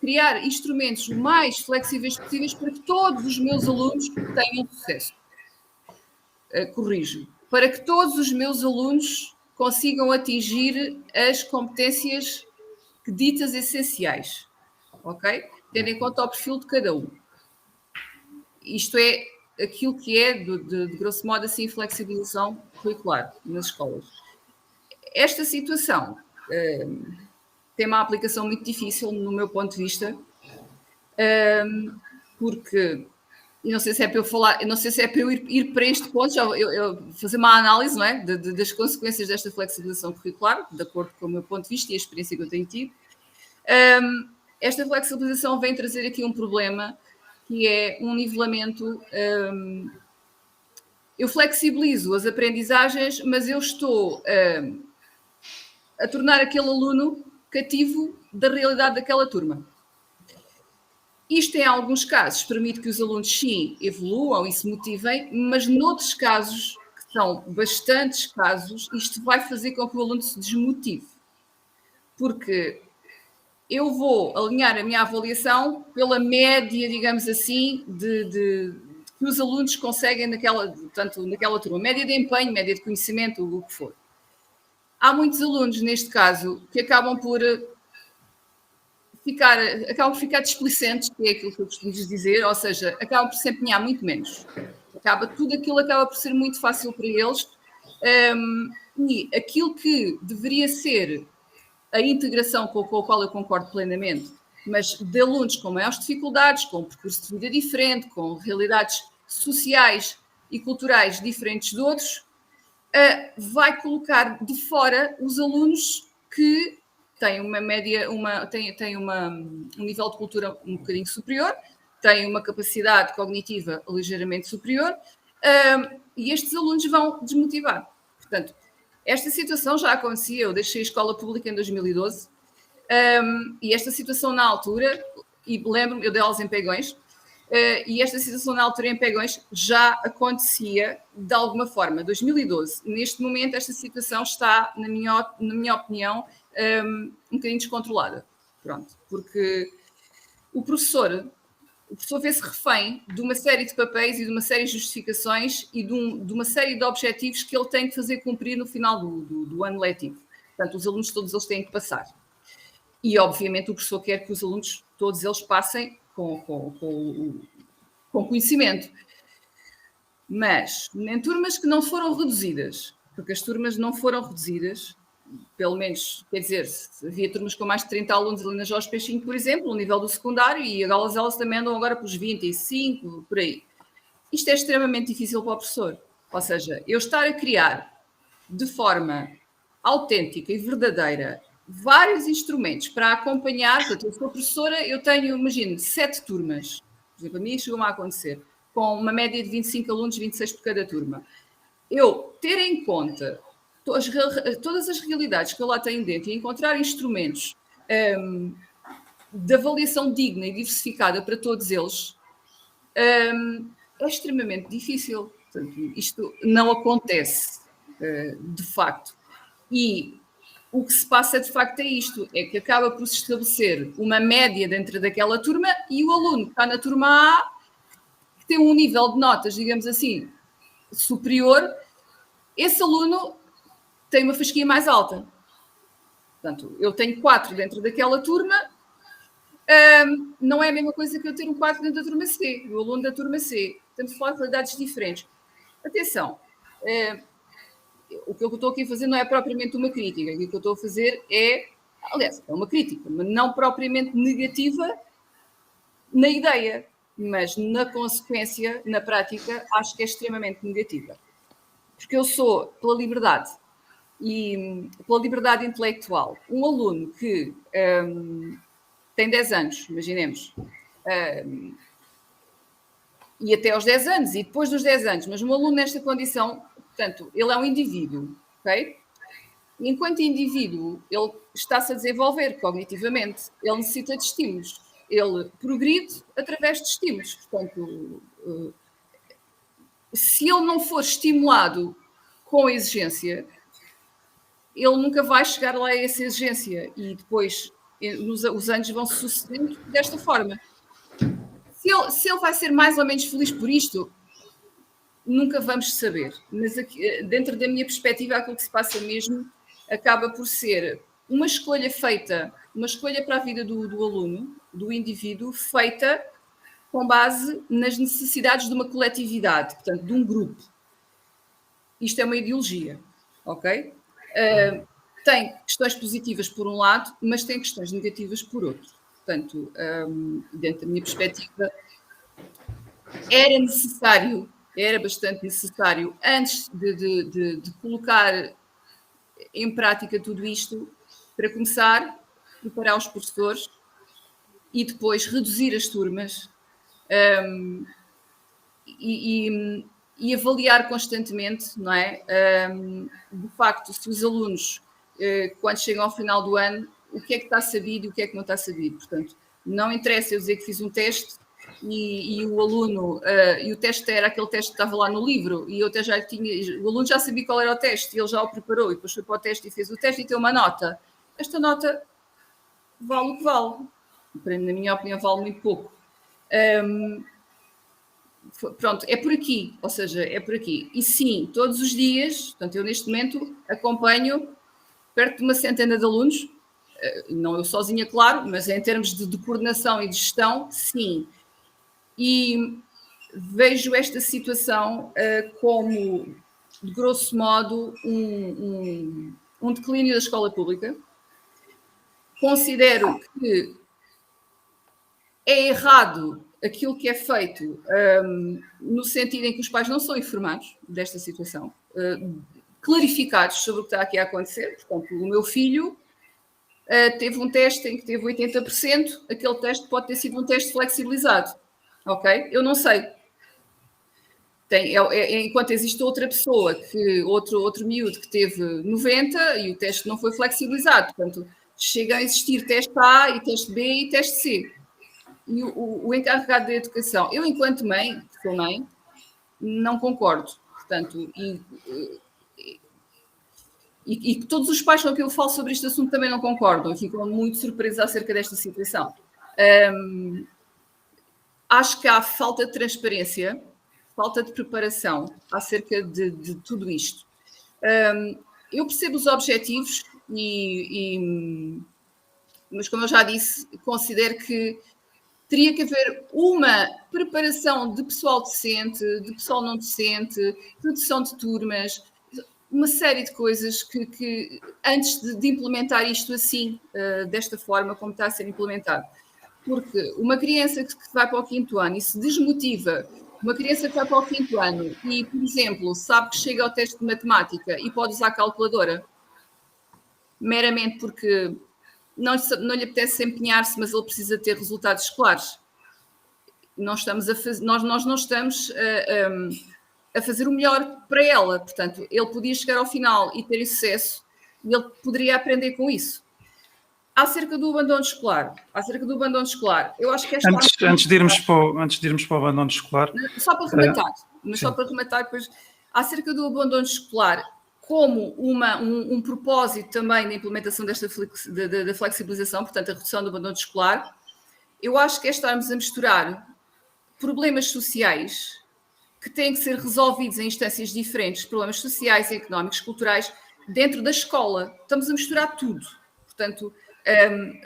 criar instrumentos o mais flexíveis possíveis para que todos os meus alunos tenham sucesso. Corrijo. Para que todos os meus alunos consigam atingir as competências ditas essenciais. Ok? Tendo em conta o perfil de cada um. Isto é aquilo que é, de grosso modo, assim, flexibilização curricular nas escolas. Esta situação tem uma aplicação muito difícil, no meu ponto de vista, porque, e não sei se é para eu falar, não sei se é para eu ir para este ponto, eu fazer uma análise, não é, das consequências desta flexibilização curricular, de acordo com o meu ponto de vista e a experiência que eu tenho tido. Esta flexibilização vem trazer aqui um problema, que é um nivelamento. Eu flexibilizo as aprendizagens, mas eu estou a tornar aquele aluno cativo da realidade daquela turma. Isto, em alguns casos, permite que os alunos, sim, evoluam e se motivem, mas noutros casos, que são bastantes casos, isto vai fazer com que o aluno se desmotive. Porque eu vou alinhar a minha avaliação pela média, digamos assim, de que os alunos conseguem naquela turma. Média de empenho, média de conhecimento, o que for. Há muitos alunos, neste caso, que acabam por ficar displicentes, que é aquilo que eu costumo dizer, ou seja, acabam por se empenhar muito menos. Tudo aquilo acaba por ser muito fácil para eles, e aquilo que deveria ser a integração com a qual eu concordo plenamente, mas de alunos com maiores dificuldades, com um percurso de vida diferente, com realidades sociais e culturais diferentes de outros, vai colocar de fora os alunos que têm uma média, têm um nível de cultura um bocadinho superior, têm uma capacidade cognitiva ligeiramente superior, e estes alunos vão desmotivar. Portanto, esta situação já acontecia, eu deixei a escola pública em 2012, e esta situação na altura, e lembro-me, eu dei aulas em Pegões, e esta situação na altura em Pegões já acontecia de alguma forma, 2012. Neste momento, esta situação está, na minha opinião, um bocadinho descontrolada. Pronto, porque o professor vê-se refém de uma série de papéis e de uma série de justificações e de uma série de objetivos que ele tem que fazer cumprir no final do ano letivo. Portanto, os alunos todos eles têm que passar. E, obviamente, o professor quer que os alunos, todos eles, passem com conhecimento. Mas, em turmas que não foram reduzidas, porque as turmas não foram reduzidas, pelo menos, quer dizer, havia turmas com mais de 30 alunos ali na Jorge Peixinho, por exemplo, no nível do secundário, e elas também andam agora pelos 25, por aí. Isto é extremamente difícil para o professor. Ou seja, eu estar a criar de forma autêntica e verdadeira vários instrumentos para acompanhar. Portanto, eu sou professora, eu tenho, imagino, 7 turmas. Por exemplo, a mim chegou-me a acontecer, com uma média de 25 alunos, 26 por cada turma. Eu ter em conta todas as realidades que eu lá tenho dentro e encontrar instrumentos de avaliação digna e diversificada para todos eles é extremamente difícil. Portanto, isto não acontece de facto. E o que se passa de facto é isto, é que acaba por se estabelecer uma média dentro daquela turma e o aluno que está na turma A, que tem um nível de notas, digamos assim, superior, esse aluno tem uma fasquia mais alta. Portanto, eu tenho 4 dentro daquela turma, não é a mesma coisa que eu ter um 4 dentro da turma C, o aluno da turma C. Estamos a falar de realidades diferentes. Atenção, o que eu estou aqui a fazer não é propriamente uma crítica, o que eu estou a fazer é, aliás, é uma crítica, mas não propriamente negativa na ideia, mas na consequência, na prática, acho que é extremamente negativa. Porque eu sou pela liberdade e pela liberdade intelectual. Um aluno que tem 10 anos, imaginemos, e até aos 10 anos, e depois dos 10 anos, mas um aluno nesta condição, portanto, ele é um indivíduo, ok? E enquanto indivíduo, ele está-se a desenvolver cognitivamente, ele necessita de estímulos, ele progride através de estímulos. Portanto, se ele não for estimulado com exigência, ele nunca vai chegar lá a essa exigência e depois os anos vão se sucedendo desta forma. Se ele vai ser mais ou menos feliz por isto, nunca vamos saber. Mas aqui, dentro da minha perspectiva, aquilo que se passa mesmo acaba por ser uma escolha feita, uma escolha para a vida do aluno, do indivíduo, feita com base nas necessidades de uma coletividade, portanto, de um grupo. Isto é uma ideologia, ok? Tem questões positivas por um lado, mas tem questões negativas por outro. Portanto, dentro da minha perspectiva, era bastante necessário, antes de colocar em prática tudo isto, para começar, preparar os professores e depois reduzir as turmas e avaliar constantemente, não é? De facto, se os alunos, quando chegam ao final do ano, o que é que está sabido e o que é que não está sabido. Portanto, não interessa eu dizer que fiz um teste e o aluno, e o teste era aquele teste que estava lá no livro, e eu até já tinha, o aluno já sabia qual era o teste, e ele já o preparou, e depois foi para o teste e fez o teste e tem uma nota. Esta nota vale o que vale. Na minha opinião, vale muito pouco. Pronto, é por aqui, ou seja, é por aqui. E sim, todos os dias, portanto, eu neste momento acompanho perto de uma centena de alunos, não eu sozinha, claro, mas em termos de coordenação e de gestão, sim. E vejo esta situação como, de grosso modo, um declínio da escola pública. Considero que é errado aquilo que é feito no sentido em que os pais não são informados desta situação, clarificados sobre o que está aqui a acontecer. Portanto, o meu filho teve um teste em que teve 80%, aquele teste pode ter sido um teste flexibilizado. ok? Eu não sei. Enquanto existe outra pessoa, outro miúdo que teve 90 e o teste não foi flexibilizado, portanto, chega a existir teste A e teste B e teste C. E o encarregado da educação, eu enquanto mãe, sou mãe, não concordo. Portanto, e todos os pais com quem eu falo sobre este assunto também não concordam, ficam muito surpresos acerca desta situação. Acho que há falta de transparência, falta de preparação acerca de tudo isto. Eu percebo os objetivos, mas como eu já disse, considero que teria que haver uma preparação de pessoal docente, de pessoal não docente, redução de turmas, uma série de coisas que antes de implementar isto assim, desta forma como está a ser implementado. Porque uma criança que vai para o 5º ano e se desmotiva, uma criança que vai para o 5º ano e, por exemplo, sabe que chega ao teste de matemática e pode usar a calculadora, meramente porque não lhe apetece empenhar-se, mas ele precisa ter resultados escolares. Nós não estamos a fazer o melhor para ela. Portanto, ele podia chegar ao final e ter sucesso e ele poderia aprender com isso. Acerca do abandono escolar, eu acho que antes de irmos para o abandono escolar... Só para rematar, depois, acerca do abandono escolar, como um propósito também da implementação da flexibilização, portanto, a redução do abandono escolar, eu acho que é estarmos a misturar problemas sociais que têm que ser resolvidos em instâncias diferentes, problemas sociais, económicos, culturais, dentro da escola. Estamos a misturar tudo. Portanto,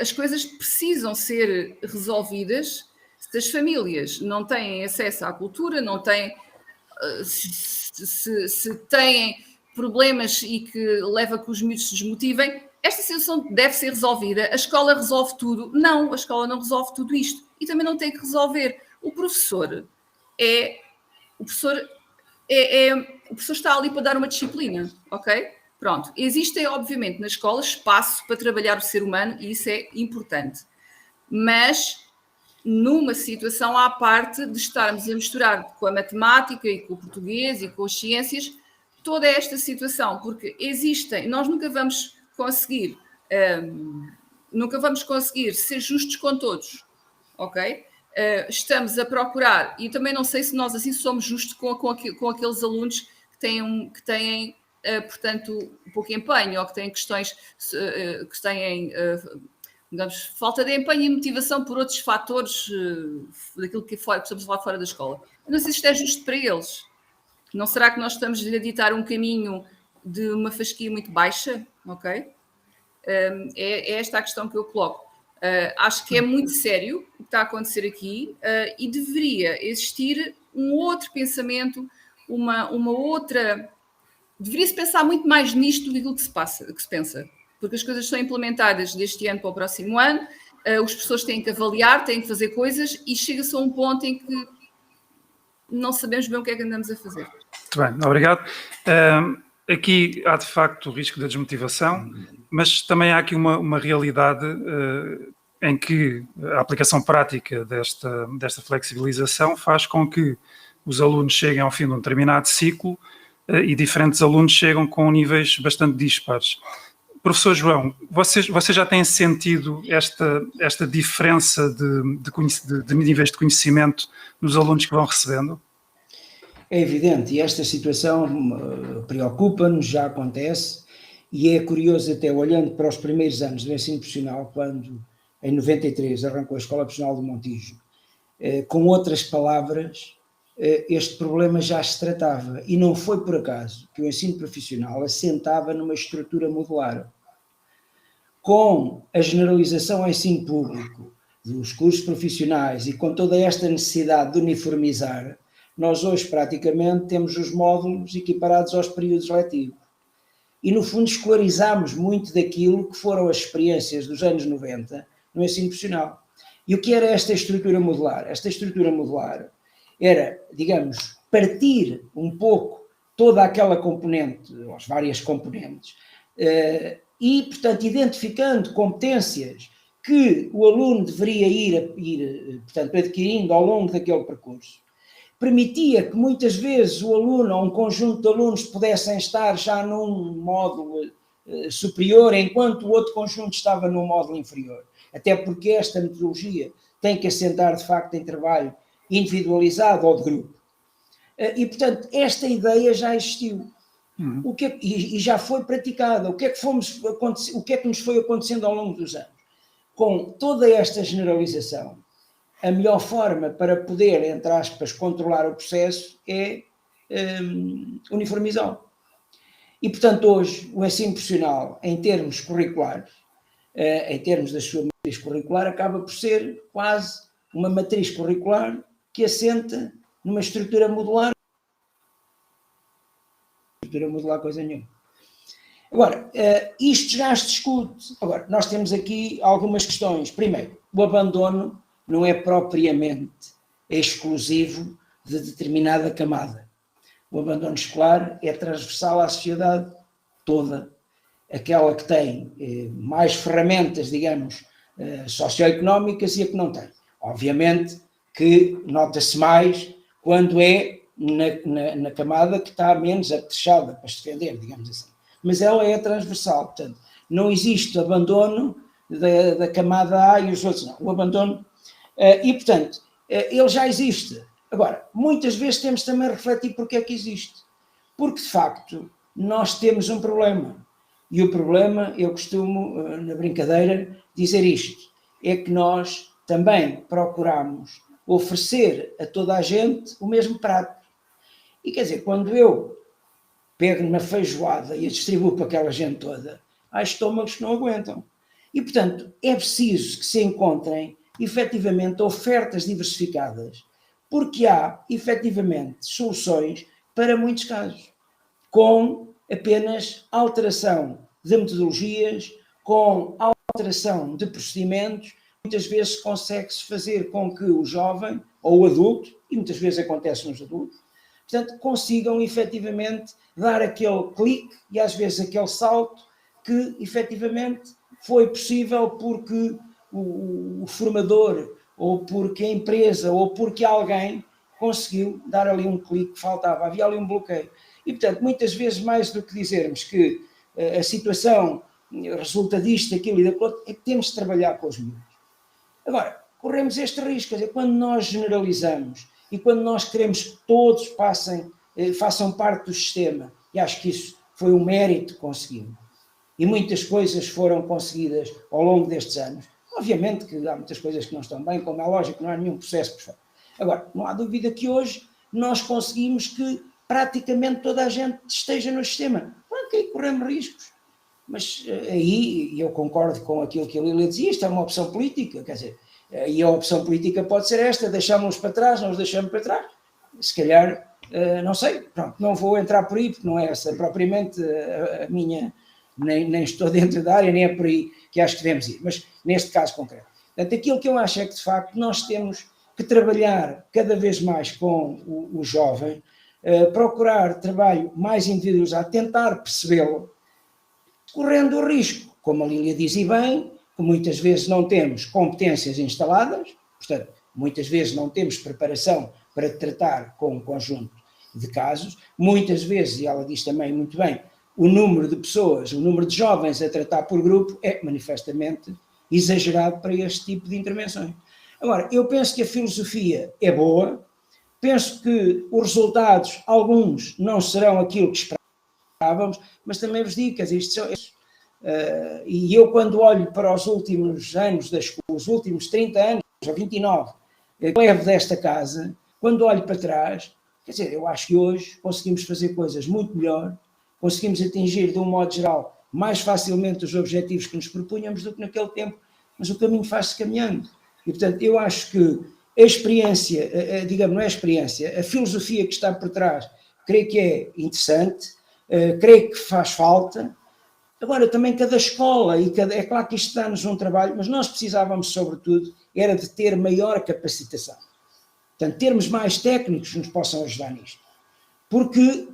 as coisas precisam ser resolvidas se as famílias não têm acesso à cultura, não têm, se têm problemas e que leva a que os miúdos se desmotivem, esta situação deve ser resolvida. A escola resolve tudo. Não, a escola não resolve tudo isto. E também não tem que resolver. O professor está ali para dar uma disciplina, ok? Pronto. Existem, obviamente, na escola espaço para trabalhar o ser humano e isso é importante. Mas, numa situação à parte de estarmos a misturar com a matemática e com o português e com as ciências, toda esta situação, porque nós nunca vamos conseguir ser justos com todos, ok? Estamos a procurar, e também não sei se nós assim somos justos com aqueles alunos que têm portanto, pouco empenho, ou que têm questões que têm, digamos, falta de empenho e motivação por outros fatores daquilo que estamos a falar fora da escola. Eu não sei se isto é justo para eles. Não será que nós estamos a ditar um caminho de uma fasquia muito baixa? Ok? É esta a questão que eu coloco. Acho que é muito sério o que está a acontecer aqui e deveria existir um outro pensamento, uma outra... Deveria-se pensar muito mais nisto do que aquilo que se pensa. Porque as coisas são implementadas deste ano para o próximo ano, os professores têm que avaliar, têm que fazer coisas e chega-se a um ponto em que não sabemos bem o que é que andamos a fazer. Muito bem, obrigado. Aqui há de facto o risco da desmotivação, mas também há aqui uma realidade em que a aplicação prática desta flexibilização faz com que os alunos cheguem ao fim de um determinado ciclo e diferentes alunos chegam com níveis bastante dispares. Professor João, vocês já têm sentido esta diferença de níveis de conhecimento nos alunos que vão recebendo? É evidente, e esta situação preocupa-nos, já acontece, e é curioso até olhando para os primeiros anos do ensino profissional, quando em 93 arrancou a Escola Profissional do Montijo, com outras palavras, este problema já se tratava, e não foi por acaso que o ensino profissional assentava numa estrutura modular. Com a generalização ao ensino público dos cursos profissionais e com toda esta necessidade de uniformizar, nós hoje praticamente temos os módulos equiparados aos períodos letivos. E no fundo escolarizamos muito daquilo que foram as experiências dos anos 90 no ensino profissional. E o que era esta estrutura modular? Esta estrutura modular era, digamos, partir um pouco toda aquela componente, ou as várias componentes, e, portanto, identificando competências que o aluno deveria ir, portanto, adquirindo ao longo daquele percurso, permitia que muitas vezes o aluno ou um conjunto de alunos pudessem estar já num módulo superior, enquanto o outro conjunto estava num módulo inferior. Até porque esta metodologia tem que assentar, de facto, em trabalho individualizado ou de grupo. E, portanto, esta ideia já existiu. E já foi praticada. O que é que nos foi acontecendo ao longo dos anos? Com toda esta generalização, a melhor forma para poder, entre aspas, controlar o processo é uniformizá-lo. E, portanto, hoje, o ensino profissional, em termos curriculares, em termos da sua matriz curricular, acaba por ser quase uma matriz curricular que assenta numa estrutura modular. Estrutura modular coisa nenhuma. Agora, isto já se discute. Agora, nós temos aqui algumas questões. Primeiro, o abandono não é propriamente exclusivo de determinada camada. O abandono escolar é transversal à sociedade toda. Aquela que tem mais ferramentas, digamos, socioeconómicas e a que não tem. Obviamente que nota-se mais quando é na camada que está menos apetrechada para se defender, digamos assim. Mas ela é transversal, portanto, não existe abandono da camada A e os outros não. O abandono, e portanto, ele já existe. Agora, muitas vezes temos também a refletir porque é que existe. Porque, de facto, nós temos um problema. E o problema, eu costumo, na brincadeira, dizer isto, é que nós também procuramos oferecer a toda a gente o mesmo prato. E quer dizer, quando eu pego numa feijoada e a distribuo para aquela gente toda, há estômagos que não aguentam. E, portanto, é preciso que se encontrem, efetivamente, ofertas diversificadas, porque há, efetivamente, soluções para muitos casos, com apenas alteração de metodologias, com alteração de procedimentos, muitas vezes consegue-se fazer com que o jovem, ou o adulto, e muitas vezes acontece nos adultos, portanto, consigam efetivamente dar aquele clique e às vezes aquele salto que efetivamente foi possível porque o formador, ou porque a empresa, ou porque alguém conseguiu dar ali um clique que faltava, havia ali um bloqueio. E, portanto, muitas vezes, mais do que dizermos que a situação resulta disto, daquilo e daquilo, é que temos de trabalhar com os miúdos. Agora, corremos este risco, quer dizer, quando nós generalizamos e quando nós queremos que todos façam parte do sistema, e acho que isso foi um mérito que conseguimos, e muitas coisas foram conseguidas ao longo destes anos. Obviamente que há muitas coisas que não estão bem, como é lógico, não há nenhum processo perfeito. Agora, não há dúvida que hoje nós conseguimos que praticamente toda a gente esteja no sistema. Claro que aí corremos riscos, mas aí eu concordo com aquilo que a Lília dizia, isto é uma opção política, quer dizer, e a opção política pode ser esta, deixámos-nos para trás, não os deixamos para trás, se calhar, não sei, pronto, não vou entrar por aí, porque não é essa propriamente a minha, nem estou dentro da área, nem é por aí que acho que devemos ir, mas neste caso concreto. Portanto, aquilo que eu acho é que, de facto, nós temos que trabalhar cada vez mais com o jovem, procurar trabalho mais individualizado, tentar percebê-lo, correndo o risco, como a Lília diz e bem, que muitas vezes não temos competências instaladas, portanto, muitas vezes não temos preparação para tratar com um conjunto de casos, muitas vezes, e ela diz também muito bem, o número de pessoas, o número de jovens a tratar por grupo é manifestamente exagerado para este tipo de intervenções. Agora, eu penso que a filosofia é boa, penso que os resultados, alguns, não serão aquilo que esperávamos, mas também vos digo que isto e eu quando olho para os últimos anos da escola, os últimos 30 anos, ou 29, que levo desta casa, quando olho para trás, quer dizer, eu acho que hoje conseguimos fazer coisas muito melhor, conseguimos atingir, de um modo geral, mais facilmente os objetivos que nos propunhamos do que naquele tempo, mas o caminho faz-se caminhando. E, portanto, eu acho que a experiência, digamos, não é a experiência, a filosofia que está por trás, creio que é interessante, creio que faz falta. Agora, também cada escola, é claro que isto dá-nos um trabalho, mas nós precisávamos, sobretudo, era de ter maior capacitação. Portanto, termos mais técnicos que nos possam ajudar nisto. porque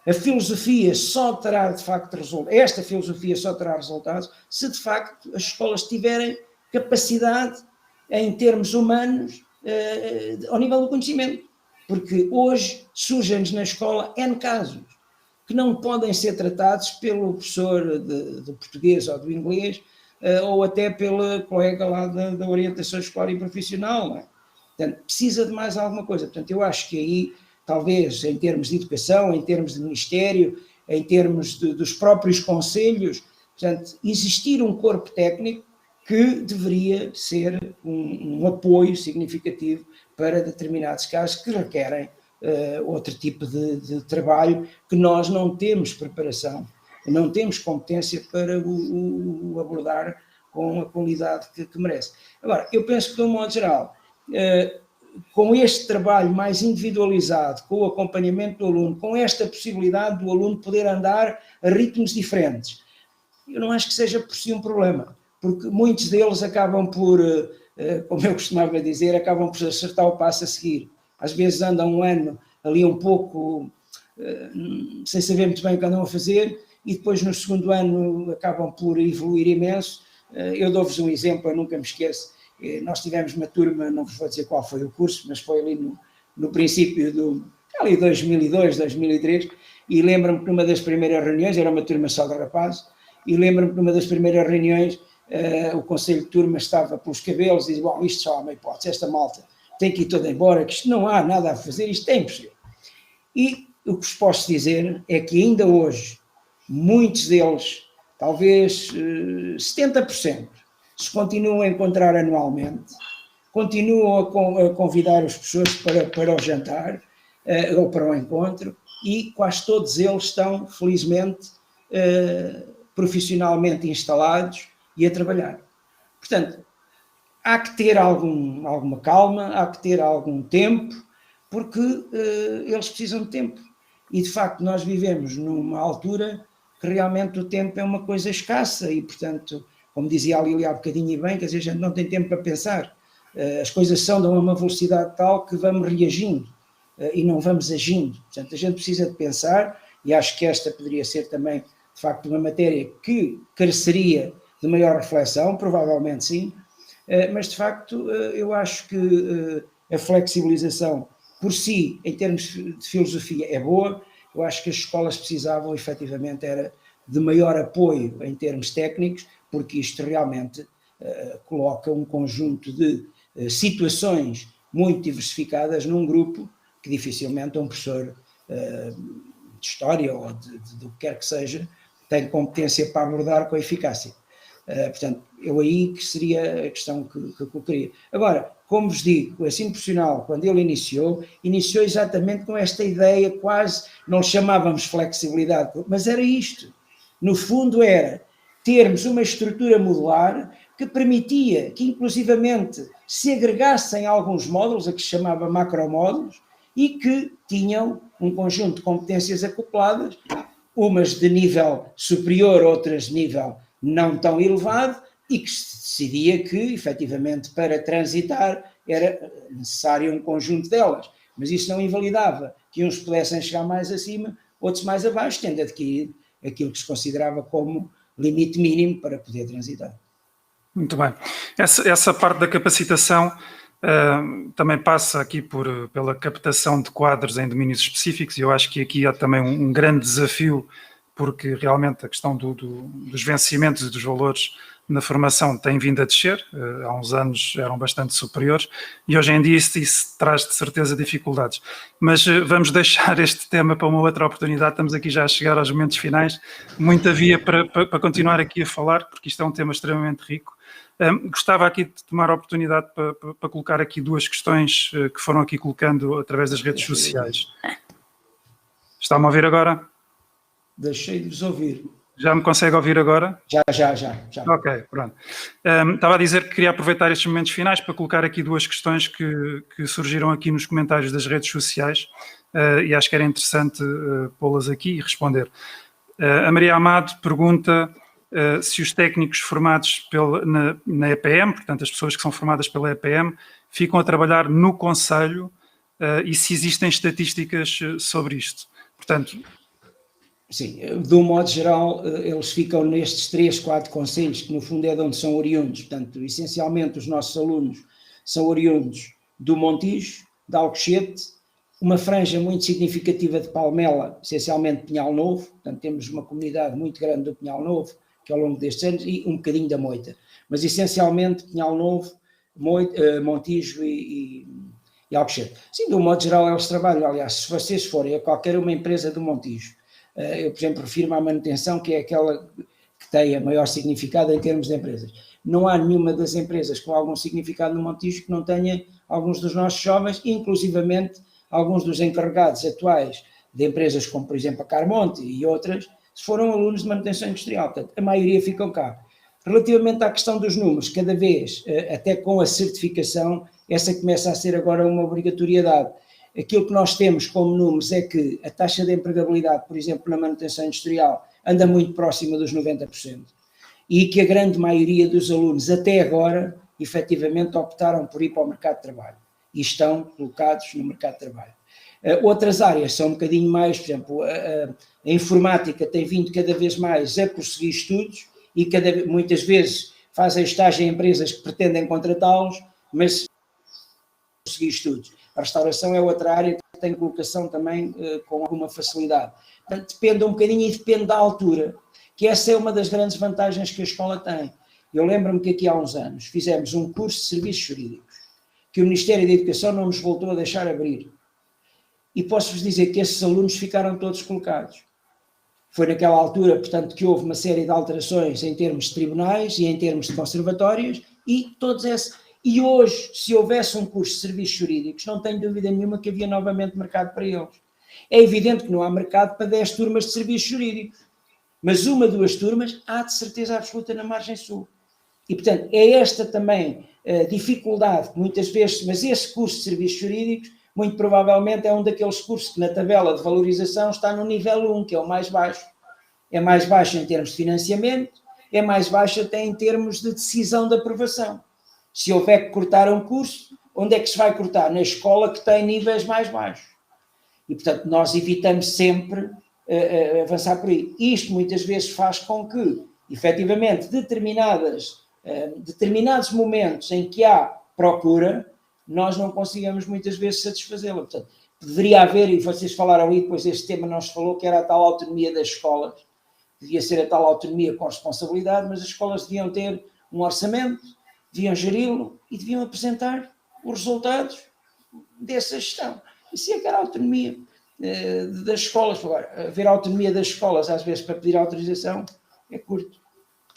a filosofia só terá de facto resultados, esta filosofia só terá resultados se de facto as escolas tiverem capacidade em termos humanos ao nível do conhecimento, porque hoje surgem-nos na escola N casos que não podem ser tratados pelo professor de português ou do inglês ou até pela colega lá da orientação escolar e profissional, não é? Portanto, precisa de mais alguma coisa. Portanto, eu acho que aí, talvez, em termos de educação, em termos de ministério, em termos dos próprios conselhos, portanto, existir um corpo técnico que deveria ser um apoio significativo para determinados casos que requerem outro tipo de trabalho que nós não temos preparação, não temos competência para o abordar com a qualidade que merece. Agora, eu penso que, de um modo geral, com este trabalho mais individualizado, com o acompanhamento do aluno, com esta possibilidade do aluno poder andar a ritmos diferentes, eu não acho que seja por si um problema, porque muitos deles acabam por, como eu costumava dizer, acabam por acertar o passo a seguir. Às vezes andam um ano ali um pouco sem saber muito bem o que andam a fazer e depois no segundo ano acabam por evoluir imenso. Eu dou-vos um exemplo, eu nunca me esqueço. Nós tivemos uma turma, não vos vou dizer qual foi o curso, mas foi ali no princípio do ali 2002, 2003, e lembro-me que numa das primeiras reuniões, era uma turma só de rapazes, e lembro-me que numa das primeiras reuniões o conselho de turma estava pelos cabelos e dizia, bom, isto só há uma hipótese, esta malta tem que ir toda embora, que isto não há nada a fazer, isto é impossível. E o que vos posso dizer é que ainda hoje, muitos deles, talvez 70%, se continuam a encontrar anualmente, continuam a convidar as pessoas para o jantar ou para o encontro e quase todos eles estão, felizmente, profissionalmente instalados e a trabalhar. Portanto, há que ter alguma calma, há que ter algum tempo, porque eles precisam de tempo. E, de facto, nós vivemos numa altura que realmente o tempo é uma coisa escassa e, portanto, como dizia a Lília há bocadinho e bem, que às vezes a gente não tem tempo para pensar. As coisas são de uma velocidade tal que vamos reagindo e não vamos agindo. Portanto, a gente precisa de pensar e acho que esta poderia ser também, de facto, uma matéria que careceria de maior reflexão, provavelmente sim, mas, de facto, eu acho que a flexibilização por si, em termos de filosofia, é boa. Eu acho que as escolas precisavam, efetivamente, era de maior apoio em termos técnicos, porque isto realmente coloca um conjunto de situações muito diversificadas num grupo que dificilmente um professor de história ou do que quer que seja tem competência para abordar com eficácia. Portanto, eu aí que seria a questão que colocaria. Agora, como vos digo, o ensino profissional, quando ele iniciou exatamente com esta ideia quase, não lhe chamávamos flexibilidade, mas era isto. No fundo era termos uma estrutura modular que permitia que inclusivamente se agregassem alguns módulos, a que se chamava macromódulos, e que tinham um conjunto de competências acopladas, umas de nível superior, outras de nível não tão elevado, e que se decidia que, efetivamente, para transitar era necessário um conjunto delas. Mas isso não invalidava que uns pudessem chegar mais acima, outros mais abaixo, tendo adquirido aquilo que se considerava como limite mínimo para poder transitar. Muito bem. Essa parte da capacitação também passa aqui pela captação de quadros em domínios específicos e eu acho que aqui há também um grande desafio porque realmente a questão dos vencimentos e dos valores na formação tem vindo a descer, há uns anos eram bastante superiores e hoje em dia isso traz de certeza dificuldades. Mas vamos deixar este tema para uma outra oportunidade, estamos aqui já a chegar aos momentos finais, muita via para continuar aqui a falar, porque isto é um tema extremamente rico. Gostava aqui de tomar a oportunidade para colocar aqui duas questões que foram aqui colocando através das redes sociais. Está-me a ouvir agora? Deixei de vos ouvir. Já me consegue ouvir agora? Já. Ok, pronto. Estava a dizer que queria aproveitar estes momentos finais para colocar aqui duas questões que surgiram aqui nos comentários das redes sociais e acho que era interessante pô-las aqui e responder. A Maria Amado pergunta se os técnicos formados na EPM, portanto as pessoas que são formadas pela EPM, ficam a trabalhar no Conselho e se existem estatísticas sobre isto. Portanto... Sim, de um modo geral, eles ficam nestes 3, 4 concelhos, que no fundo é de onde são oriundos. Portanto, essencialmente os nossos alunos são oriundos do Montijo, de Alcochete, uma franja muito significativa de Palmela, essencialmente Pinhal Novo. Portanto, temos uma comunidade muito grande do Pinhal Novo, que ao longo destes anos, e um bocadinho da Moita. Mas essencialmente Pinhal Novo, Montijo e Alcochete. Sim, de um modo geral eles trabalham. Aliás, se vocês forem a qualquer uma empresa do Montijo, eu, por exemplo, refiro-me à manutenção, que é aquela que tem a maior significado em termos de empresas. Não há nenhuma das empresas com algum significado no Montijo que não tenha alguns dos nossos jovens, inclusivamente alguns dos encarregados atuais de empresas como, por exemplo, a Carmonte e outras, foram alunos de manutenção industrial. Portanto, a maioria ficam cá. Relativamente à questão dos números, cada vez, até com a certificação, essa começa a ser agora uma obrigatoriedade. Aquilo que nós temos como números é que a taxa de empregabilidade, por exemplo, na manutenção industrial, anda muito próxima dos 90%. E que a grande maioria dos alunos, até agora, efetivamente optaram por ir para o mercado de trabalho. E estão colocados no mercado de trabalho. Outras áreas são um bocadinho mais, por exemplo, a informática tem vindo cada vez mais a prosseguir estudos e muitas vezes fazem estágio em empresas que pretendem contratá-los, mas prosseguir estudos. A restauração é outra área que tem colocação também com alguma facilidade. Portanto, depende um bocadinho e depende da altura, que essa é uma das grandes vantagens que a escola tem. Eu lembro-me que aqui há uns anos fizemos um curso de serviços jurídicos, que o Ministério da Educação não nos voltou a deixar abrir. E posso-vos dizer que esses alunos ficaram todos colocados. Foi naquela altura, portanto, que houve uma série de alterações em termos de tribunais e em termos de conservatórios, e todos esses... E hoje, se houvesse um curso de serviços jurídicos, não tenho dúvida nenhuma que havia novamente mercado para eles. É evidente que não há mercado para 10 turmas de serviços jurídicos, mas 1, 2 turmas há de certeza absoluta na margem sul. E, portanto, é esta também a dificuldade que muitas vezes, mas esse curso de serviços jurídicos, muito provavelmente é um daqueles cursos que na tabela de valorização está no nível 1, que é o mais baixo. É mais baixo em termos de financiamento, é mais baixo até em termos de decisão de aprovação. Se houver que cortar um curso, onde é que se vai cortar? Na escola que tem níveis mais baixos. E, portanto, nós evitamos sempre avançar por aí. Isto muitas vezes faz com que, efetivamente, determinados momentos em que há procura, nós não consigamos muitas vezes satisfazê-la. Portanto, deveria haver, e vocês falaram aí, depois este tema não se falou, que era a tal autonomia das escolas. Devia ser a tal autonomia com responsabilidade, mas as escolas deviam ter um orçamento, deviam geri-lo e deviam apresentar os resultados dessa gestão. Isso é que era a autonomia das escolas. Agora, haver autonomia das escolas, às vezes, para pedir autorização, é curto.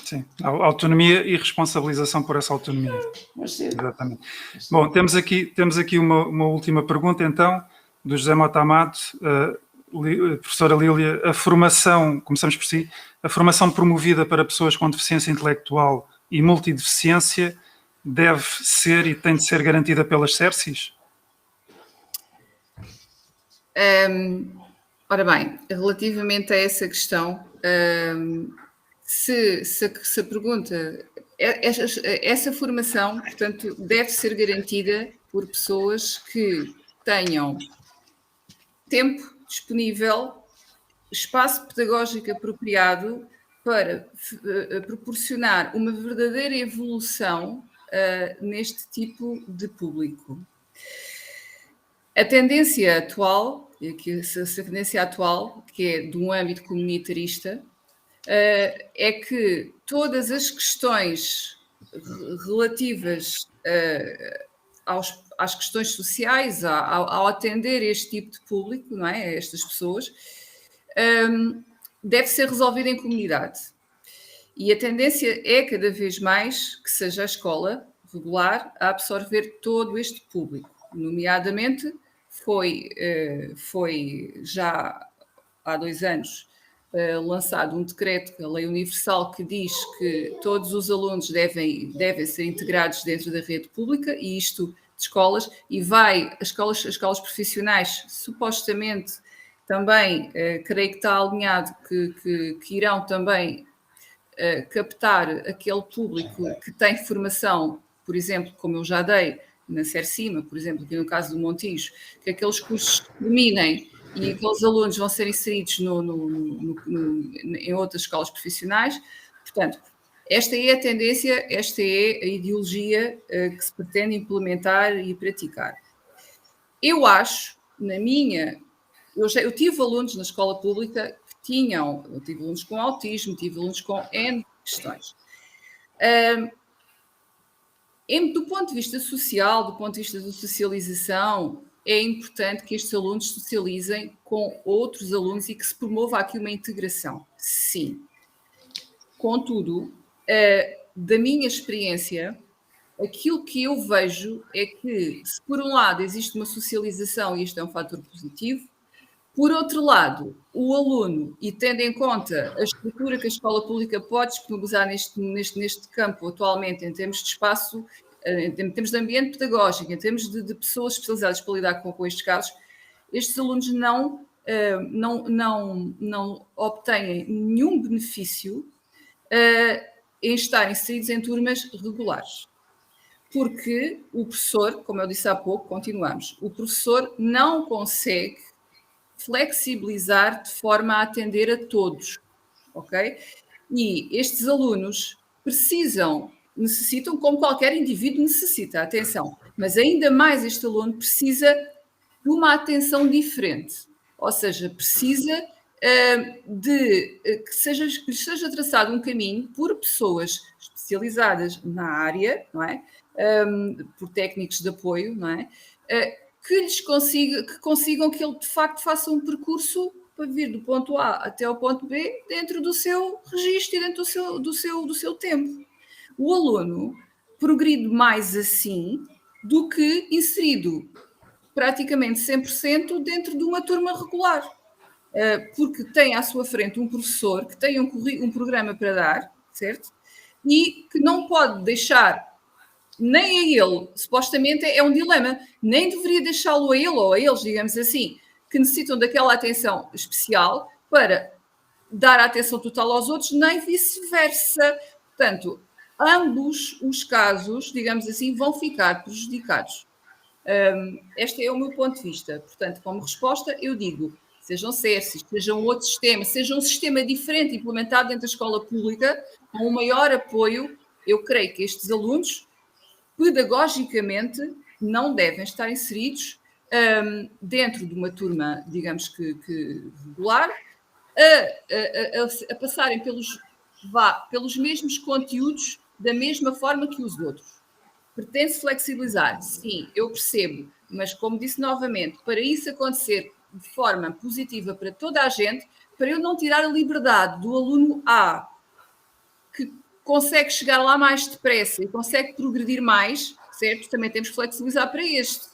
Sim, autonomia e responsabilização por essa autonomia. Exatamente. Bom, temos aqui uma última pergunta, então, do José Mota Amado. Professora Lília, a formação, começamos por si, a formação promovida para pessoas com deficiência intelectual e multideficiência deve ser e tem de ser garantida pelas SERSIs? Ora bem, relativamente a essa questão, se a pergunta, essa formação, portanto, deve ser garantida por pessoas que tenham tempo disponível, espaço pedagógico apropriado para proporcionar uma verdadeira evolução neste tipo de público. A tendência atual, que é de um âmbito comunitarista, é que todas as questões relativas às questões sociais, ao atender este tipo de público, não é? Estas pessoas, deve ser resolvida em comunidade. E a tendência é cada vez mais que seja a escola regular a absorver todo este público. Nomeadamente, foi já há 2 anos lançado um decreto, a Lei Universal, que diz que todos os alunos devem ser integrados dentro da rede pública, e isto de escolas, e as escolas profissionais, supostamente, também, creio que está alinhado que irão também captar aquele público que tem formação, por exemplo, como eu já dei, na CERCIMA, por exemplo, aqui no caso do Montijo, que aqueles cursos terminem e aqueles alunos vão ser inseridos em outras escolas profissionais. Portanto, esta é a tendência, esta é a ideologia que se pretende implementar e praticar. Eu acho, eu tive alunos na escola pública que eu tive alunos com autismo, tive alunos com N questões. Do ponto de vista social, do ponto de vista da socialização, é importante que estes alunos socializem com outros alunos e que se promova aqui uma integração. Sim. Contudo, da minha experiência, aquilo que eu vejo é que, se por um lado existe uma socialização, e isto é um fator positivo, por outro lado, o aluno, e tendo em conta a estrutura que a escola pública pode disponibilizar neste campo atualmente, em termos de espaço, em termos de ambiente pedagógico, em termos de pessoas especializadas para lidar com estes casos, estes alunos não obtêm nenhum benefício em estar inseridos em turmas regulares. Porque o professor, como eu disse há pouco, continuamos, o professor não consegue flexibilizar de forma a atender a todos, ok? E estes alunos necessitam, como qualquer indivíduo necessita, atenção, mas ainda mais este aluno precisa de uma atenção diferente, ou seja, precisa que lhe seja traçado um caminho por pessoas especializadas na área, não é? Por técnicos de apoio, não é? Que consigam que ele de facto faça um percurso para vir do ponto A até ao ponto B dentro do seu registro e dentro do seu tempo. O aluno progride mais assim do que inserido praticamente 100% dentro de uma turma regular, porque tem à sua frente um professor que tem um programa para dar, certo? E que não pode deixar nem a ele, supostamente é um dilema, nem deveria deixá-lo a ele ou a eles, digamos assim, que necessitam daquela atenção especial para dar a atenção total aos outros, nem vice-versa. Portanto, ambos os casos, digamos assim, vão ficar prejudicados. Este é o meu ponto de vista. Portanto, como resposta, eu digo, sejam CERCIs, sejam outro sistema, seja um sistema diferente implementado dentro da escola pública, com um maior apoio, eu creio que estes alunos pedagogicamente não devem estar inseridos dentro de uma turma, digamos que regular, a passarem pelos mesmos conteúdos da mesma forma que os outros. Pretende-se flexibilizar? Sim, eu percebo, mas como disse novamente, para isso acontecer de forma positiva para toda a gente, para eu não tirar a liberdade do aluno A, que consegue chegar lá mais depressa e consegue progredir mais, certo? Também temos que flexibilizar para este.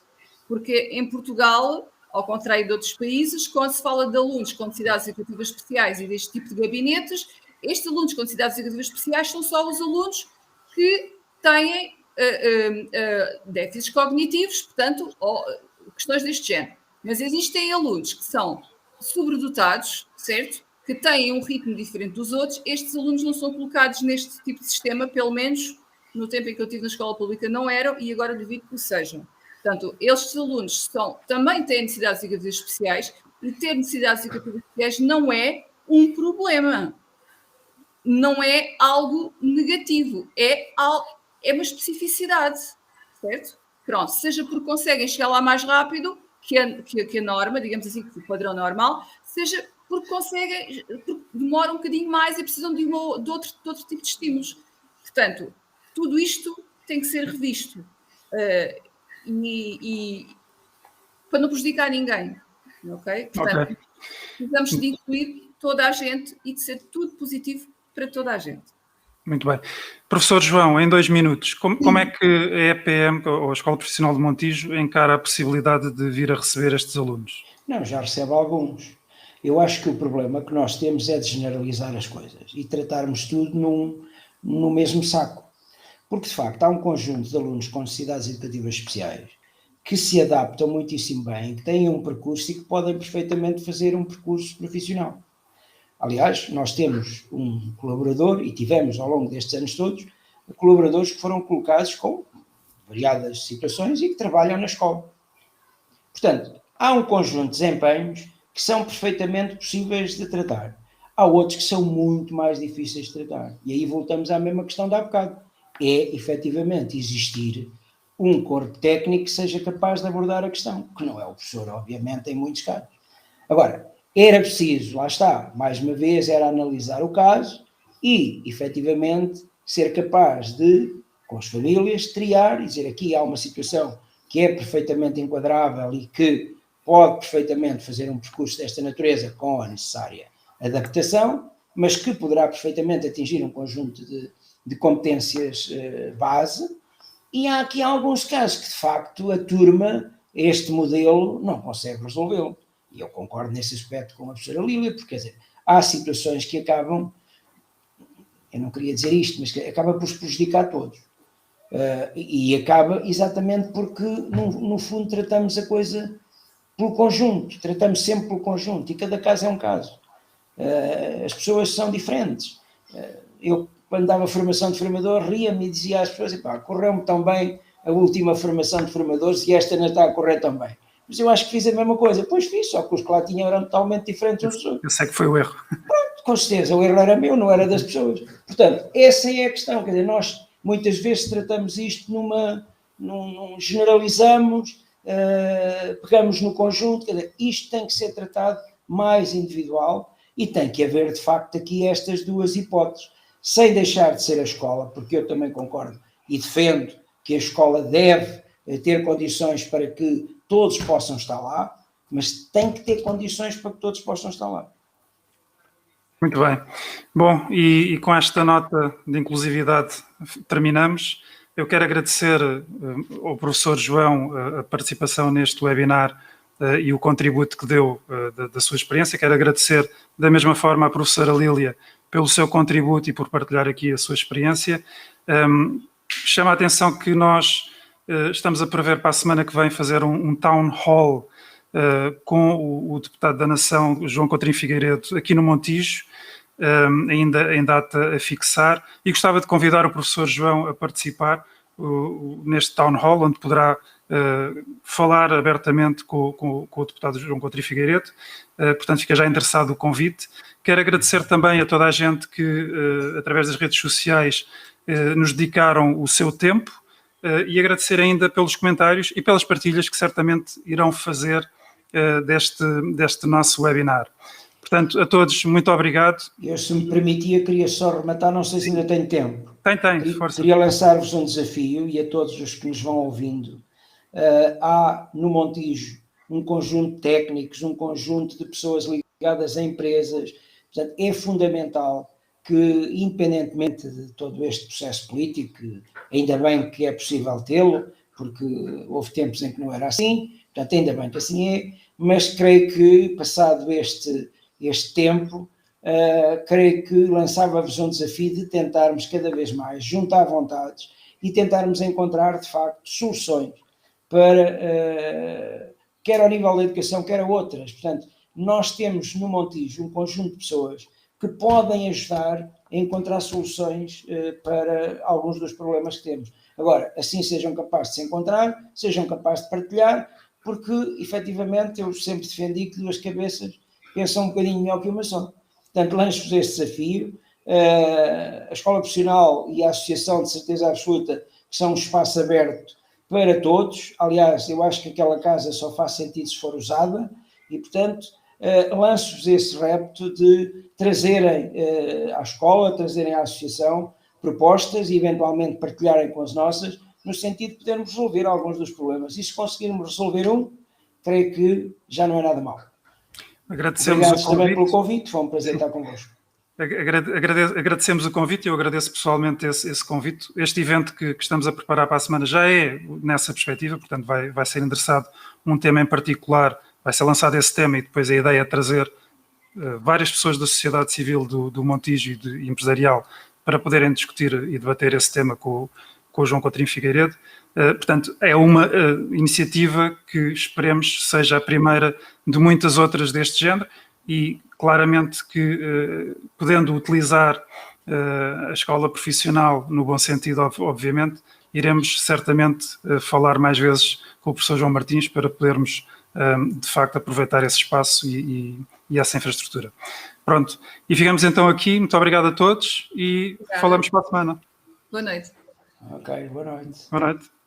Porque em Portugal, ao contrário de outros países, quando se fala de alunos com necessidades educativas especiais e deste tipo de gabinetes, estes alunos com necessidades educativas especiais são só os alunos que têm déficits cognitivos, portanto, questões deste género. Mas existem alunos que são sobredotados, certo? Que têm um ritmo diferente dos outros. Estes alunos não são colocados neste tipo de sistema, pelo menos no tempo em que eu estive na escola pública não eram, e agora duvido que o sejam. Portanto, estes alunos também têm necessidades educativas especiais, e ter necessidades educativas especiais não é um problema. Não é algo negativo. É uma especificidade, certo? Pronto, seja porque conseguem chegar lá mais rápido que a norma, digamos assim, que o padrão normal, seja porque demoram um bocadinho mais e precisam de outro tipo de estímulos. Portanto, tudo isto tem que ser revisto. E para não prejudicar ninguém. Ok? Portanto, precisamos de incluir toda a gente e de ser tudo positivo para toda a gente. Muito bem. Professor João, em 2 minutos, como é que a EPM, ou a Escola Profissional de Montijo, encara a possibilidade de vir a receber estes alunos? Não, já recebe alguns. Eu acho que o problema que nós temos é de generalizar as coisas e tratarmos tudo no mesmo saco. Porque, de facto, há um conjunto de alunos com necessidades educativas especiais que se adaptam muitíssimo bem, que têm um percurso e que podem perfeitamente fazer um percurso profissional. Aliás, nós temos um colaborador, e tivemos ao longo destes anos todos, colaboradores que foram colocados com variadas situações e que trabalham na escola. Portanto, há um conjunto de desempenhos que são perfeitamente possíveis de tratar. Há outros que são muito mais difíceis de tratar. E aí voltamos à mesma questão de há bocado. É, efetivamente, existir um corpo técnico que seja capaz de abordar a questão, que não é o professor, obviamente, em muitos casos. Agora, era preciso, lá está, mais uma vez, era analisar o caso e, efetivamente, ser capaz de, com as famílias, triar e dizer aqui há uma situação que é perfeitamente enquadrável e que pode perfeitamente fazer um percurso desta natureza com a necessária adaptação, mas que poderá perfeitamente atingir um conjunto de competências base. E há aqui alguns casos que, de facto, a turma, este modelo, não consegue resolvê-lo. E eu concordo nesse aspecto com a professora Lília, porque, quer dizer, há situações que acabam, eu não queria dizer isto, mas que acaba por se prejudicar a todos. E acaba exatamente porque, no fundo, tratamos a coisa pelo conjunto, tratamos sempre pelo conjunto, e cada caso é um caso. As pessoas são diferentes. Eu, quando dava formação de formador, ria-me e dizia às pessoas, correu-me tão bem a última formação de formadores e esta não está a correr tão bem. Mas eu acho que fiz a mesma coisa. Pois fiz, só que os que lá tinham eram totalmente diferentes uns dos outros. Eu sei que foi o erro. Pronto, com certeza, o erro era meu, não era das pessoas. Portanto, essa é a questão. Quer dizer, nós muitas vezes tratamos isto generalizamos, pegamos no conjunto. Quer dizer, isto tem que ser tratado mais individual e tem que haver, de facto, aqui estas duas hipóteses. Sem deixar de ser a escola, porque eu também concordo e defendo que a escola deve ter condições para que todos possam estar lá, mas tem que ter condições para que todos possam estar lá. Muito bem. Bom, e com esta nota de inclusividade terminamos. Eu quero agradecer ao professor João a participação neste webinar e o contributo que deu da sua experiência. Quero agradecer da mesma forma à professora Lília pelo seu contributo e por partilhar aqui a sua experiência. Chama a atenção que nós estamos a prever para a semana que vem fazer um town hall com o deputado da Nação, João Coutinho Figueiredo, aqui no Montijo, ainda em data a fixar, e gostava de convidar o professor João a participar neste town hall, onde poderá falar abertamente com o deputado João Coutinho Figueiredo. Portanto, fica já interessado o convite. Quero agradecer também a toda a gente que, através das redes sociais, nos dedicaram o seu tempo, e agradecer ainda pelos comentários e pelas partilhas que certamente irão fazer deste nosso webinar. Portanto, a todos, muito obrigado. Eu, se me permitia, queria só rematar, não sei se ainda tenho tempo. Tem, força. Queria lançar-vos um desafio, e a todos os que nos vão ouvindo. Há no Montijo um conjunto de técnicos, um conjunto de pessoas ligadas a empresas. Portanto, é fundamental que, independentemente de todo este processo político, ainda bem que é possível tê-lo, porque houve tempos em que não era assim, portanto, ainda bem que assim é, mas creio que, passado este tempo, creio que lançava-vos um desafio de tentarmos cada vez mais juntar vontades e tentarmos encontrar, de facto, soluções para, quer ao nível da educação, quer a outras. Portanto, nós temos no Montijo um conjunto de pessoas que podem ajudar a encontrar soluções para alguns dos problemas que temos. Agora, assim sejam capazes de se encontrar, sejam capazes de partilhar, porque, efetivamente, eu sempre defendi que duas cabeças pensam um bocadinho melhor que uma só. Portanto, lanço-vos este desafio. A Escola Profissional e a Associação, de certeza absoluta, que são um espaço aberto para todos. Aliás, eu acho que aquela casa só faz sentido se for usada e, portanto, lanço-vos esse repto de trazerem à escola, trazerem à associação propostas e, eventualmente, partilharem com as nossas, no sentido de podermos resolver alguns dos problemas. E se conseguirmos resolver um, creio que já não é nada mal. Agradecemos também pelo convite, foi um prazer estar convosco. Agradecemos o convite e eu agradeço pessoalmente esse convite. Este evento que estamos a preparar para a semana já é nessa perspectiva, portanto vai ser endereçado um tema em particular, vai ser lançado esse tema e depois a ideia é trazer várias pessoas da sociedade civil do Montijo e empresarial para poderem discutir e debater esse tema com o João Coutinho Figueiredo. Portanto, é uma iniciativa que esperemos seja a primeira de muitas outras deste género e claramente que, podendo utilizar a escola profissional no bom sentido, obviamente, iremos certamente falar mais vezes com o professor João Martins para podermos, de facto, aproveitar esse espaço e essa infraestrutura. Pronto, e ficamos então aqui. Muito obrigado a todos e falamos para a semana. Boa noite. Ok, boa noite. Boa noite.